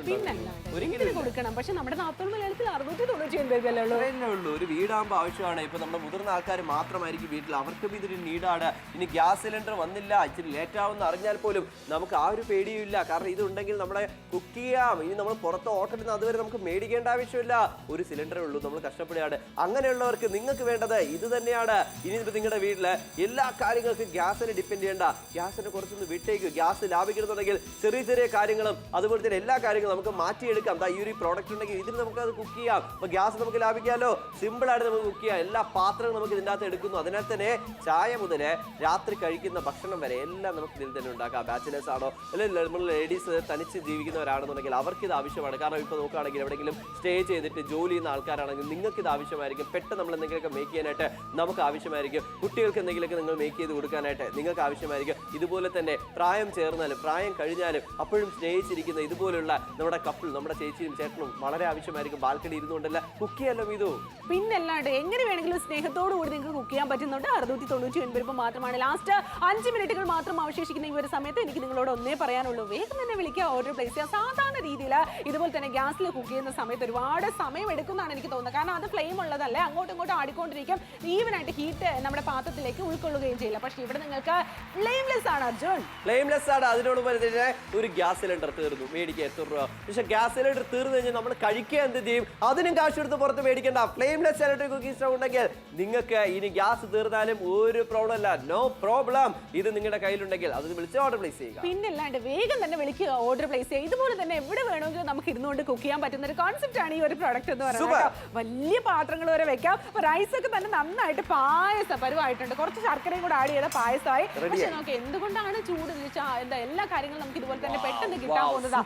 പിന്നല്ലാണ്ട് കൊടുക്കണം. പക്ഷെ നമ്മുടെ നാട്ടിൽ മലയാളത്തിൽ 699 ഉള്ളൂ. ഒരു വീടാകുമ്പോൾ ആവശ്യമാണ്. ഇപ്പൊ നമ്മുടെ മുതിർന്ന ആൾക്കാർ മാത്രമായിരിക്കും വീട്ടിൽ, അവർക്കും ഇതൊരു നീഡാണ്. ഇനി ഗ്യാസ് സിലിണ്ടർ വന്നില്ല, ഇച്ചിരി ലേറ്റ് ആവുമെന്ന് അറിഞ്ഞാൽ പോലും നമുക്ക് ആ ഒരു പേടിയില്ല. കാരണം ഇതുണ്ടെങ്കിൽ നമ്മളെ കുക്ക് ചെയ്യാം. ഇനി നമ്മൾ പുറത്ത് ഹോട്ടലിൽ നിന്ന് അതുവരെ നമുക്ക് മേടിക്കേണ്ട ആവശ്യമില്ല. ഒരു സിലിണ്ടറേ ഉള്ളൂ, നമ്മൾ കഷ്ടപ്പെടുകയാണ്. അങ്ങനെയുള്ളവർക്ക് നിങ്ങൾക്ക് വേണ്ടത് ഇത് തന്നെയാണ്. ഇനി ഇപ്പൊ നിങ്ങളുടെ വീട്ടില് എല്ലാ കാര്യങ്ങൾക്കും ഗ്യാസിനെ ഡിപ്പെൻഡ് ചെയ്യേണ്ട. ഗ്യാസിനെ കുറച്ചൊന്ന് വിട്ടേക്ക്. ഗ്യാസ് ലാഭിക്കണമെന്നുണ്ടെങ്കിൽ ചെറിയ ചെറിയ കാര്യങ്ങളും അതുപോലെ തന്നെ എല്ലാ കാര്യങ്ങളും നമുക്ക് മാറ്റിയെടുക്കാം. ഈ ഒരു പ്രോഡക്റ്റ് ഉണ്ടെങ്കിൽ ഇതിന് നമുക്ക് അത് കുക്ക് ചെയ്യാം. അപ്പൊ ഗ്യാസ് നമുക്ക് ലാഭിക്കാമല്ലോ. സിമ്പിൾ ആയിട്ട് നമുക്ക് കുക്ക് ചെയ്യാം. എല്ലാ പാത്രങ്ങളും നമുക്ക് ഇതിൻ്റെ അകത്ത് എടുക്കുന്നു. അതിനാൽ തന്നെ ചായ മുതൽ രാത്രി കഴിക്കുന്ന ഭക്ഷണം വരെ എല്ലാം നമുക്ക് ഇതിൽ തന്നെ ഉണ്ടാക്കാം. ബാച്ചിലേഴ്സ് ആണോ അല്ലെങ്കിൽ നമ്മൾ ലേഡീസ് തനിച്ച് ജീവിക്കുന്നവരാണെന്നുണ്ടെങ്കിൽ അവർക്ക് ഇത് ആവശ്യമാണ്. കാരണം ഇപ്പോൾ നോക്കുകയാണെങ്കിൽ എവിടെയെങ്കിലും സ്റ്റേ ചെയ്തിട്ട് ജോലി ചെയ്യുന്ന ആൾക്കാരാണെങ്കിൽ നിങ്ങൾക്ക് ഇത് ആവശ്യമായിരിക്കും. പെട്ടെന്ന് നമ്മൾ എന്തെങ്കിലുമൊക്കെ മേക്ക് ചെയ്യാനായിട്ട് നമുക്ക് ആവശ്യമായിരിക്കും. കുട്ടികൾക്ക് എന്തെങ്കിലുമൊക്കെ നിങ്ങൾ മേക്ക് ചെയ്ത് കൊടുക്കാനായിട്ട് നിങ്ങൾക്ക് ആവശ്യമായിരിക്കും. ഇതുപോലെ തന്നെ പ്രായം ചേർന്നാലും പ്രായം കഴിഞ്ഞാലും അപ്പോഴും സ്നേഹിച്ചിരിക്കുന്ന ഇതുപോലുള്ള നമ്മുടെ കപ്പിൾ, നമ്മുടെ ചേച്ചിയും ചേട്ടനും വളരെ ആവശ്യമായിരിക്കും. ബാൽക്കണി ഇരുന്നുകൊണ്ടല്ല കുക്ക് ചെയ്യാലോ ഇതോ. പിന്നല്ലാണ്ട് എങ്ങനെ വേണമെങ്കിലും സ്നേഹത്തോടു കൂടി നിങ്ങൾക്ക് കുക്ക് ചെയ്യാൻ പറ്റുന്നുണ്ട്. 699 രൂപ മാത്രമാണ്. ലാസ്റ്റ് 5 മിനിറ്റുകൾ മാത്രം അവശേഷിക്കുന്ന ഈ ഒരു സമയത്ത് എനിക്ക് നിങ്ങളോട് ഒന്നേ പറയാനുള്ളൂ, വേഗം തന്നെ വിളിക്കുക, ഓർഡർ പ്ലേസ് ചെയ്യുക. സാധാരണ രീതിയിൽ ഇതുപോലെ തന്നെ ഗ്യാസിൽ കുക്ക് ചെയ്യുന്ന സമയത്ത് ഒരുപാട് സമയം എടുക്കുന്നതാണ് എനിക്ക് തോന്നുന്നത്. കാരണം അത് ഫ്ലെയിം ഉള്ളതല്ലേ, അങ്ങോട്ടും ഇങ്ങോട്ടും ആടിക്കൊണ്ടിരിക്കും. ഈവനായിട്ട് ഹീറ്റ് നമ്മുടെ പാത്രത്തിലേക്ക് ഉൾക്കൊള്ളുകയും ചെയ്യില്ല. പക്ഷേ ഇവിടെ നിങ്ങൾക്ക് ഫ്ലെയിംലെസ് ഫ്ലെയിംലെസ് ആണ് അർജുൻ. ഫ്ലെയിംലെസ് ആണ്. അതിനോട് തന്നെ ഒരു ഗ്യാസ് സിലിണ്ടർ തീർന്നു, മേടിക്കുക 8 രൂപ. പക്ഷെ ഗ്യാസ് സിലിണ്ടർ തീർന്നു കഴിഞ്ഞാൽ നമ്മൾ കഴിക്കുക എന്ത് ചെയ്യും? അതിനും കാശ് എടുത്ത് പുറത്ത് മേടിക്കണ്ട. ഫ്ലെയിംലെസ് ഇലക്ട്രിക് കുക്കിംഗ് സ്റ്റവ് ഉണ്ടെങ്കിൽ നിങ്ങൾക്ക് ഇനി ഗ്യാസ് തീർന്നാലും ഒരു പ്രോബ്ലം ഇല്ല. No problem. ഇത് നിങ്ങളുടെ കയ്യിലുണ്ടെങ്കിൽ അത് വിളിച്ച് ഓർഡർ പ്ലേസ് ചെയ്യുക. പിന്നല്ലാണ്ട് വേഗം തന്നെ വിളിക്കുക, ഓർഡർ പ്ലേസ് ചെയ്യുക. ഇതുപോലെ തന്നെ എവിടെ വേണമെങ്കിലും നമുക്ക് ഇരുന്നുകൊണ്ട് കുക്ക് ചെയ്യാൻ പറ്റുന്ന ഒരു കോൺസെപ്റ്റ് ആണ് ഈ ഒരു പ്രോഡക്റ്റ് എന്ന് പറയുന്നത്. വലിയ പാത്രങ്ങൾ വരെ വെക്കാം. റൈസ് ഒക്കെ തന്നെ നന്നായിട്ട് പായസ പരുവായിട്ടുണ്ട്. കുറച്ച് ശർക്കരയും കൂടെ ആഡ് ചെയ്ത പായസമായി. പക്ഷെ നമുക്ക് എന്തുകൊണ്ടാണ് ചൂട് എന്താ എല്ലാ കാര്യങ്ങളും നമുക്ക് ഇതുപോലെ തന്നെ പെട്ടെന്ന് കിട്ടാൻ പോകുന്നതാ.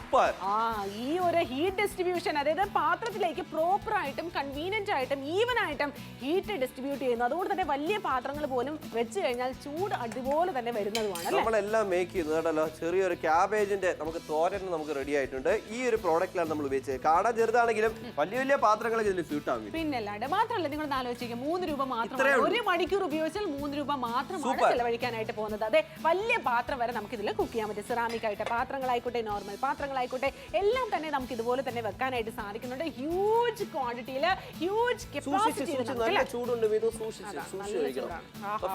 ഈ ഒരു ഹീറ്റ് ഡിസ്ട്രിബ്യൂഷൻ, അതായത് പാത്രത്തിലേക്ക് പ്രോപ്പർ ആയിട്ടും കൺവീനിയന്റ് ആയിട്ടും ഈവൻ ആയിട്ടും ഹീറ്റ് ഡിസ്ട്രിബ്യൂട്ട് ചെയ്യുന്നു. അതുകൊണ്ട് തന്നെ വലിയ പാത്രങ്ങൾ പോലും വെച്ച് കഴിഞ്ഞാൽ ചൂട് അതുപോലെ തന്നെ വരുന്നതുമാണ്. നമ്മളെല്ലാം മേക്ക് ചെയ്യുന്നത് കേട്ടല്ലോ. ചെറിയൊരു ക്യാബേജിന്റെ നമുക്ക് തോരൻ നമുക്ക് റെഡി ആയിട്ടുണ്ട്. ഈ ഒരു പ്രോഡക്റ്റിലാണ് നമ്മൾ ഉപയോഗിച്ചത്. കാണാൻ ചെറുതാണെങ്കിലും വലിയ വലിയ പാത്രങ്ങളൊക്കെ ഇതിൽ സ്യൂട്ട് ആവും. പിന്നല്ലാണ്ട് മാത്രമല്ല, നിങ്ങൾ ആലോചിക്കുക, 3 രൂപ മാത്രമാണ്. 1 മണിക്കൂർ ഉപയോഗിച്ചാൽ 3 രൂപ മാത്രമാണ് ചെലവഴിക്കാനായിട്ട് പോകുന്നത്. അതെ, വലിയ പാത്രം വരെ നമുക്ക് ഇതിൽ കുക്ക് ചെയ്യാൻ പറ്റും. സെറാമിക് ആയിട്ട് പാത്രങ്ങളായിക്കോട്ടെ, നോർമൽ പാത്രങ്ങളായിക്കോട്ടെ, എല്ലാം തന്നെ നമുക്ക് ഇതുപോലെ തന്നെ വെക്കാനായിട്ട് സാധിക്കുന്നുണ്ട്. ഹ്യൂജ് ക്വാണ്ടിറ്റിയിൽ, ഹ്യൂജ് കപ്പാസിറ്റി. നല്ല ചൂടുണ്ട്,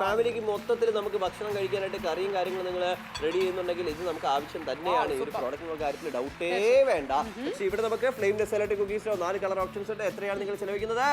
ഫാമിലിക്ക് മൊത്തത്തിൽ നമുക്ക് ഭക്ഷണം കഴിക്കാനായിട്ട് കറിയും കാര്യങ്ങളും നിങ്ങൾ റെഡി ചെയ്യുന്നുണ്ടെങ്കിൽ ഇത് നമുക്ക് ആവശ്യം തന്നെയാണ്. ഈ ഒരു പ്രോഡക്റ്റിനുള്ള കാര്യത്തിൽ ഡൗട്ടേ വേണ്ട. പക്ഷേ ഇവിടെ നമുക്ക് flameless electric cooking stove 4 colour options ഉണ്ട്. എത്രയാണ് നിങ്ങൾ ചെലവഴിക്കുന്നത്?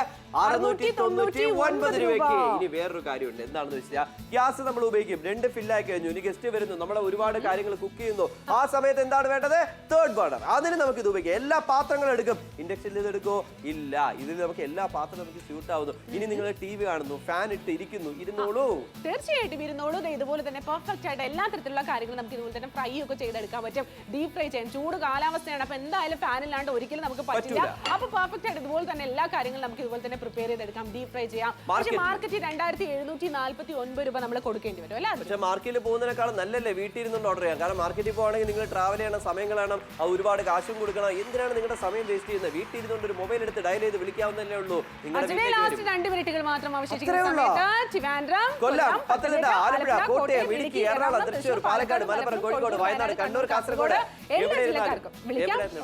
699 രൂപയ്ക്ക്. ഇനി വേറൊരു കാര്യമുണ്ട്. എന്താണെന്ന് വെച്ചാൽ ഗ്യാസ് നമ്മൾ ഉപയോഗിക്കും, 2 ഫില്ലായി കഴിഞ്ഞു, ഇനി ഗസ്റ്റ് വരുന്നു, നമ്മൾ ഒരുപാട് കാര്യങ്ങൾ കുക്ക് ചെയ്യുന്നു. ആ സമയത്ത് എന്താണ് വേണ്ടത്? Third burner. അതിന് നമുക്ക് ഇത് ഉപയോഗിക്കാം. എല്ലാ പാത്രങ്ങളും എടുക്കും. ഇൻഡക്ഷനിൽ ഇത് എടുക്കോ? ഇല്ല. ഇതിൽ നമുക്ക് എല്ലാ പാത്രവും നമുക്ക് സ്യൂട്ട് ആവുന്നു. ഇനി നിങ്ങൾ TV കാണുന്നു, ഫാൻ ഇട്ട് ഇരിക്കുന്നു, ഇരുന്നോളൂ. തീർച്ചയായിട്ടും ഇരുന്നോളൂ. ഇതുപോലെ തന്നെ പെർഫെക്റ്റ് ആയിട്ട് എല്ലാ തരത്തിലുള്ള കാര്യങ്ങളും നമുക്ക് ഇതുപോലെ തന്നെ ഫ്രൈ ഒക്കെ ചെയ്തെടുക്കാൻ പറ്റും. ഡീപ് ഫ്രൈ ചെയ്യാൻ ചൂട് കാലാവസ്ഥയാണ്. അപ്പൊ എന്തായാലും ഫാൻ ഇല്ലാണ്ട് ഒരിക്കലും നമുക്ക് പറ്റില്ല. അപ്പൊ പെർഫെക്റ്റ് ആയിട്ട് ഇതുപോലെ തന്നെ എല്ലാ കാര്യങ്ങളും നമുക്ക് ഇതുപോലെ തന്നെ പ്രിപ്പയർ ചെയ്തെടുക്കാം, ഡീപ് ഫ്രൈ ചെയ്യാം. പക്ഷേ മാർക്കറ്റിൽ 2749 രൂപ നമ്മൾ കൊടുക്കേണ്ടി വരും അല്ലേ? പക്ഷേ മാർക്കറ്റിൽ പോകുന്നതിനേക്കാളും നല്ലല്ലേ വീട്ടിൽ ഇരുന്നുകൊണ്ട് ഓർഡർ ചെയ്യാം. കാരണം മാർക്കറ്റിൽ പോകുകയാണെങ്കിൽ നിങ്ങൾ ട്രാവൽ ചെയ്യണം, സമയങ്ങളാണ്, ഒരുപാട് കാശും കൊടുക്കണം. എന്തിനാണ് നിങ്ങളുടെ സമയം വേസ്റ്റ് ചെയ്യുന്നത്? വീട്ടിൽ ഇരുന്നുകൊണ്ട് ഒരു മൊബൈൽ എടുത്ത് ഡയൽ ചെയ്ത് വിളിക്കാവുന്നതല്ലേ ഉള്ളൂ. ലാസ്റ്റ് 2 മിനിറ്റുകൾ മാത്രം അവശേഷിക്കുന്ന സമയത്ത് ട്രിവാൻഡ്രം, കൊല്ലം, പത്തനംതിട്ട, ആലപ്പുഴ, കോട്ടയം, ഇടുക്കി, എറണാകുളം, തൃശ്ശൂർ, പാലക്കാട്, മലപ്പുറം, കോഴിക്കോട്, വയനാട്, കണ്ണൂർ, കാസർഗോഡ്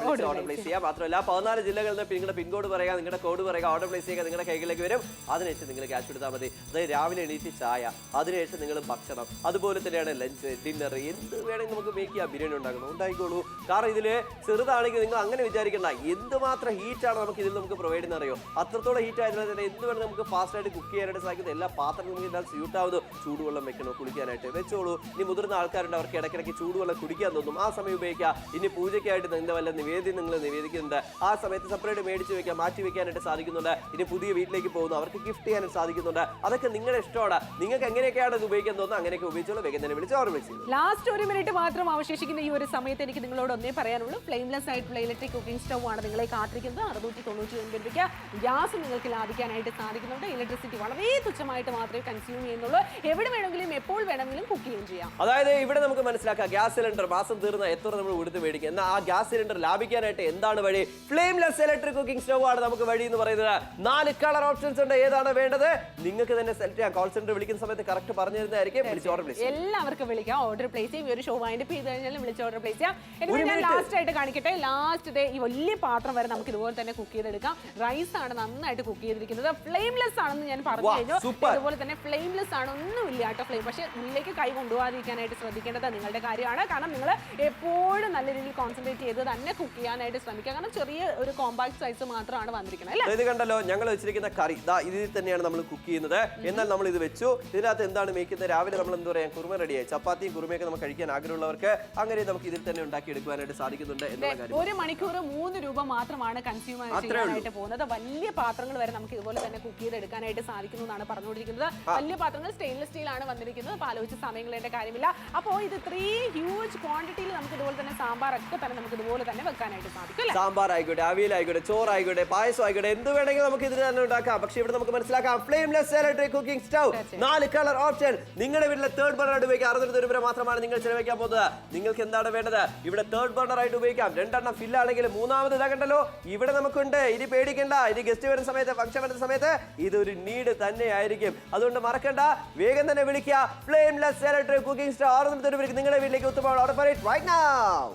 ഓർഡർ പ്ലേസ് ചെയ്യാം. മാത്രമല്ല 14 ജില്ലകളിൽ നിന്ന് നിങ്ങളുടെ പിൻകോഡ് പറയുക, നിങ്ങളുടെ കോഡ് പറയുക, ഓർഡർ പ്ലേസ് ചെയ്യുക, നിങ്ങളുടെ കൈകളിലേക്ക് വരും. അതിനുശേഷം നിങ്ങൾ ക്യാഷ് എടുത്താൽ മതി. അതായത് രാവിലെ എണീറ്റ് ചായ, അതിനുശേഷം നിങ്ങൾ ഭക്ഷണം, അതുപോലെ തന്നെയാണ് ലഞ്ച്, ഡിന്നർ, എന്ത് വേണമെങ്കിൽ നമുക്ക് മേക്ക് ചെയ്യാം. ബിരിയാണി ഉണ്ടാക്കണം, ഉണ്ടായിക്കോളൂ. കാരണം ഇതിൽ ചെറുതാണെങ്കിൽ നിങ്ങൾ അങ്ങനെ വിചാരിക്കണ്ട, എന്തുമാത്രം ഹീറ്റാണ് നമുക്ക് ഇതിൽ നമുക്ക് പ്രൊവൈഡ് ചെയ്യുന്ന അറിയോ. അത്രത്തോളം ഹീറ്റ് ആയതുകൊണ്ട് തന്നെ എന്ത് വേണം നമുക്ക് ഫാസ്റ്റ് ആയിട്ട് കുക്ക് ചെയ്യാനായിട്ട് സാധിക്കുന്നത്. എല്ലാ പാത്രങ്ങളും നമുക്ക് എല്ലാം സ്യൂട്ട് ആവുന്നു. ചൂടുവെള്ളം വെക്കണോ, കുളിക്കാനായിട്ട് വെച്ചോളൂ. ഇനി മുതിർന്ന ആൾക്കാരുണ്ട്, അവർക്ക് ഇടയ്ക്കിടയ്ക്ക് ചൂടുവെള്ളം കുടിക്കാൻ തോന്നും, ആ സമയം ഉപയോഗിക്കുക. ഇനി പൂജയ്ക്കായിട്ട് നിങ്ങൾ വല്ല നിവേദ്യം നിങ്ങൾ നിവേദിക്കുന്നുണ്ട്, ആ സമയത്ത് സെപ്പറേറ്റ് മേടിച്ച് വെക്കാം, മാറ്റി വെക്കാനായിട്ട് സാധിക്കുന്നുണ്ട്. ഇനി പുതിയ വീട്ടിലേക്ക് പോകുന്നു, അവർക്ക് ഗിഫ്റ്റ് ചെയ്യാനായിട്ട് സാധിക്കുന്നുണ്ട്. അതൊക്കെ നിങ്ങളുടെ ഇഷ്ടമാണ്. നിങ്ങൾക്ക് എങ്ങനെയൊക്കെയാണ് ഇത് ഉപയോഗിക്കാൻ തോന്നുന്നത് അങ്ങനെയൊക്കെ ഉപയോഗിച്ചോളൂ. വേഗം തന്നെ വിളിച്ച് ഓർമ്മ വെച്ചു. ലാസ്റ്റ് 1 മിനിറ്റ് മാത്രം അവശേഷിക്കുന്ന ഈ ഒരു സമയത്ത് എനിക്ക് നിങ്ങളോട് ഒന്നേ പറയാനുള്ളൂ. ഫ്ലെയിംലെസ് ആയിട്ടുള്ള ഇലക്ട്രിക് കുക്കിംഗ് സ്റ്റവ് ആണ് നിങ്ങളെ കാത്തിരിക്കുന്നത്. 699 രൂപയ്ക്ക് ഗ്യാസ് നിങ്ങൾക്ക് ലാഭിക്കാനായിട്ട് സാധിക്കുന്നുണ്ട്. ഇലക്ട്രിസിറ്റി വളരെ തുച്ഛമായിട്ട് മാത്രമേ കൺസ്യൂം ചെയ്യുന്നുള്ളൂ. എവിടെ വേണമെങ്കിലും എപ്പോൾ വേണമെങ്കിലും കുക്ക് ചെയ്യുകയും ചെയ്യാം. അതായത് ഇവിടെ നമുക്ക് മനസ്സിലാക്കാം, ഗ്യാസ് സിലിണ്ടർ മാസം തീർന്ന എത്ര നമ്മൾ കൊടുത്ത് മേടിക്കും. എന്നാൽ ആ ഗ്യാസ് സിലിണ്ടർ ലാഭിക്കാനായിട്ട് എന്താണ് വഴി? ഫ്ലെയിംലെസ് ഇലക്ട്രിക് കുക്കിംഗ് സ്റ്റവ് ആണ് നമുക്ക് വഴി എന്ന് പറയുന്നത്. 4 കളർ ഓപ്ഷൻസ് ഉണ്ട്. ഏതാണ് വേണ്ടത് നിങ്ങൾക്ക് തന്നെ സെലക്ട് ചെയ്യാം. കോൾ സെന്റർ വിളിക്കുന്ന സമയത്ത് കറക്റ്റ് പറഞ്ഞു തരുന്നതായിരിക്കും. വിളിച്ച് ഓർഡർ പ്ലേസ് ചെയ്യാം. എല്ലാവർക്കും വിളിക്കാം, ഓർഡർ പ്ലേസ് ചെയ്യും. ഈ ഒരു ഷോ വൈൻഡപ്പ് ചെയ്ത് കഴിഞ്ഞാൽ വിളിച്ച് ഓർഡർ പ്ലേസ് ചെയ്യാം. ഞാൻ ലാസ്റ്റ് ആയിട്ട് കാണിക്കട്ടെ. ലാസ്റ്റ് ഡേ ഈ വലിയ പാത്രം വരെ നമുക്ക് ഇതുപോലെ തന്നെ കുക്ക് ചെയ്തെടുക്കാം. റൈസ് ആണ് നന്നായിട്ട് കുക്ക് ചെയ്തിരിക്കുന്നത്. ഫ്ലെയിംലെസ് ആണെന്ന് ഞാൻ പറഞ്ഞു കഴിഞ്ഞു. അതുപോലെ തന്നെ ഫ്ലെയിംലെസ് ആണ്, ഒന്നുമില്ല കേട്ടോ ഫ്ലെയിം. പക്ഷേ ഉള്ളിലേക്ക് കൈ കൊണ്ടുപോകാതിരിക്കാനായിട്ട് ശ്രദ്ധിക്കേണ്ടത് നിങ്ങളുടെ കാര്യമാണ്. കാരണം നിങ്ങൾ എപ്പോഴും നല്ല രീതിയിൽ കോൺസെൻട്രേറ്റ് ചെയ്ത് തന്നെ കുക്ക് ചെയ്യാനായിട്ട് ശ്രമിക്കുക. കാരണം ചെറിയ ഒരു കോമ്പാക്ട് സൈസ് മാത്രമാണ് വന്നിരിക്കുന്നത്. ഇത് കണ്ടല്ലോ, ഞങ്ങൾ വെച്ചിരിക്കുന്ന കറി ഇതിൽ തന്നെയാണ് നമ്മൾ കുക്ക് ചെയ്യുന്നത്. എന്നാൽ നമ്മൾ ഇത് വെച്ചു. ഇതിനകത്ത് എന്താണ് മേക്കുന്നത്? രാവിലെ നമ്മൾ എന്താ പറയാ, കുറുമ റെഡിയായി. ചപ്പാത്തിയും കുറുമയൊക്കെ നമുക്ക് കഴിക്കാൻ ആഗ്രഹമുള്ളവർക്ക് അങ്ങനെ നമുക്ക് ഇതിൽ തന്നെ ഉണ്ടാക്കി എടുക്കുവാനായിട്ട് സാധിക്കുന്നുണ്ട്. 1 മണിക്കൂർ 3 രൂപ മാത്രമാണ് കൺസ്യൂം ചെയ്യാനായിട്ട് പോകുന്നത്. വലിയ പാത്രങ്ങൾ വരെ നമുക്ക് ഇതുപോലെ തന്നെ കുക്ക് ചെയ്ത് എടുക്കാനായിട്ട് സാധിക്കുന്നു എന്നാണ് പറഞ്ഞുകൊണ്ടിരിക്കുന്നത്. വലിയ പാത്രങ്ങൾ സ്റ്റെയിൻലെസ് സ്റ്റീൽ ആണ് വന്നിരിക്കുന്നത്. അപ്പോൾ ആലോചിച്ച് സമയങ്ങളേണ്ട കാര്യമില്ല. അപ്പോൾ ഇത് 3 ഹ്യൂജ് ക്വാണ്ടിറ്റിയിൽ നമുക്ക് ഇതുപോലെ തന്നെ സാമ്പാർ ഒക്കെ തന്നെ നമുക്ക് ഇതുപോലെ തന്നെ വെക്കാനായിട്ട് സാധിക്കും. സാമ്പാർ ആയിക്കോട്ടെ, അവിയലായിക്കോട്ടെ, ചോറായിക്കോട്ടെ, പായസം ആയിക്കോട്ടെ, എന്ത് വേണമെങ്കിലും നമുക്ക് ഇതിൽ തന്നെ ഉണ്ടാക്കാം. പക്ഷേ ഇവിടെ നമുക്ക് മനസ്സിലാക്കാം, flameless electric cooking stove 4 colour option. നിങ്ങളുടെ വീട്ടിലെ തേർഡ് ബർണർ ഉപയോഗിക്കാം. 600 രൂപ മാത്രമാണ് നിങ്ങൾ ചെലവഴിക്കാൻ പോകുന്നത്. നിങ്ങൾക്ക് എന്താണ് വേണ്ടത്? ഇവിടെ തേർഡ് ബർണർ ആയിട്ട് ഉപയോഗിക്കാം. 2 എണ്ണം ഫിൽ ആണെങ്കിൽ 3ാമത് ഇതാകണ്ടല്ലോ, ഇവിടെ നമുക്കുണ്ട്. ഇനി പേടിക്കണ്ട. ഇനി ഗസ്റ്റ് വരുന്ന സമയത്ത്, ഫംഗ്ഷൻ വരുന്ന സമയത്ത് ഇതൊരു നീഡ് തന്നെ ആയിരിക്കും. അതുകൊണ്ട് മറക്കണ്ട, വേഗം തന്നെ വിളിക്കുക. ഫ്ലെയിംലെസ് ഇലക്ട്രിക് കുക്കിംഗ് സ്റ്റവ് 600 രൂപയ്ക്ക് നിങ്ങളുടെ വീട്ടിലേക്ക് ഉത്തമമാണ്. Order right now.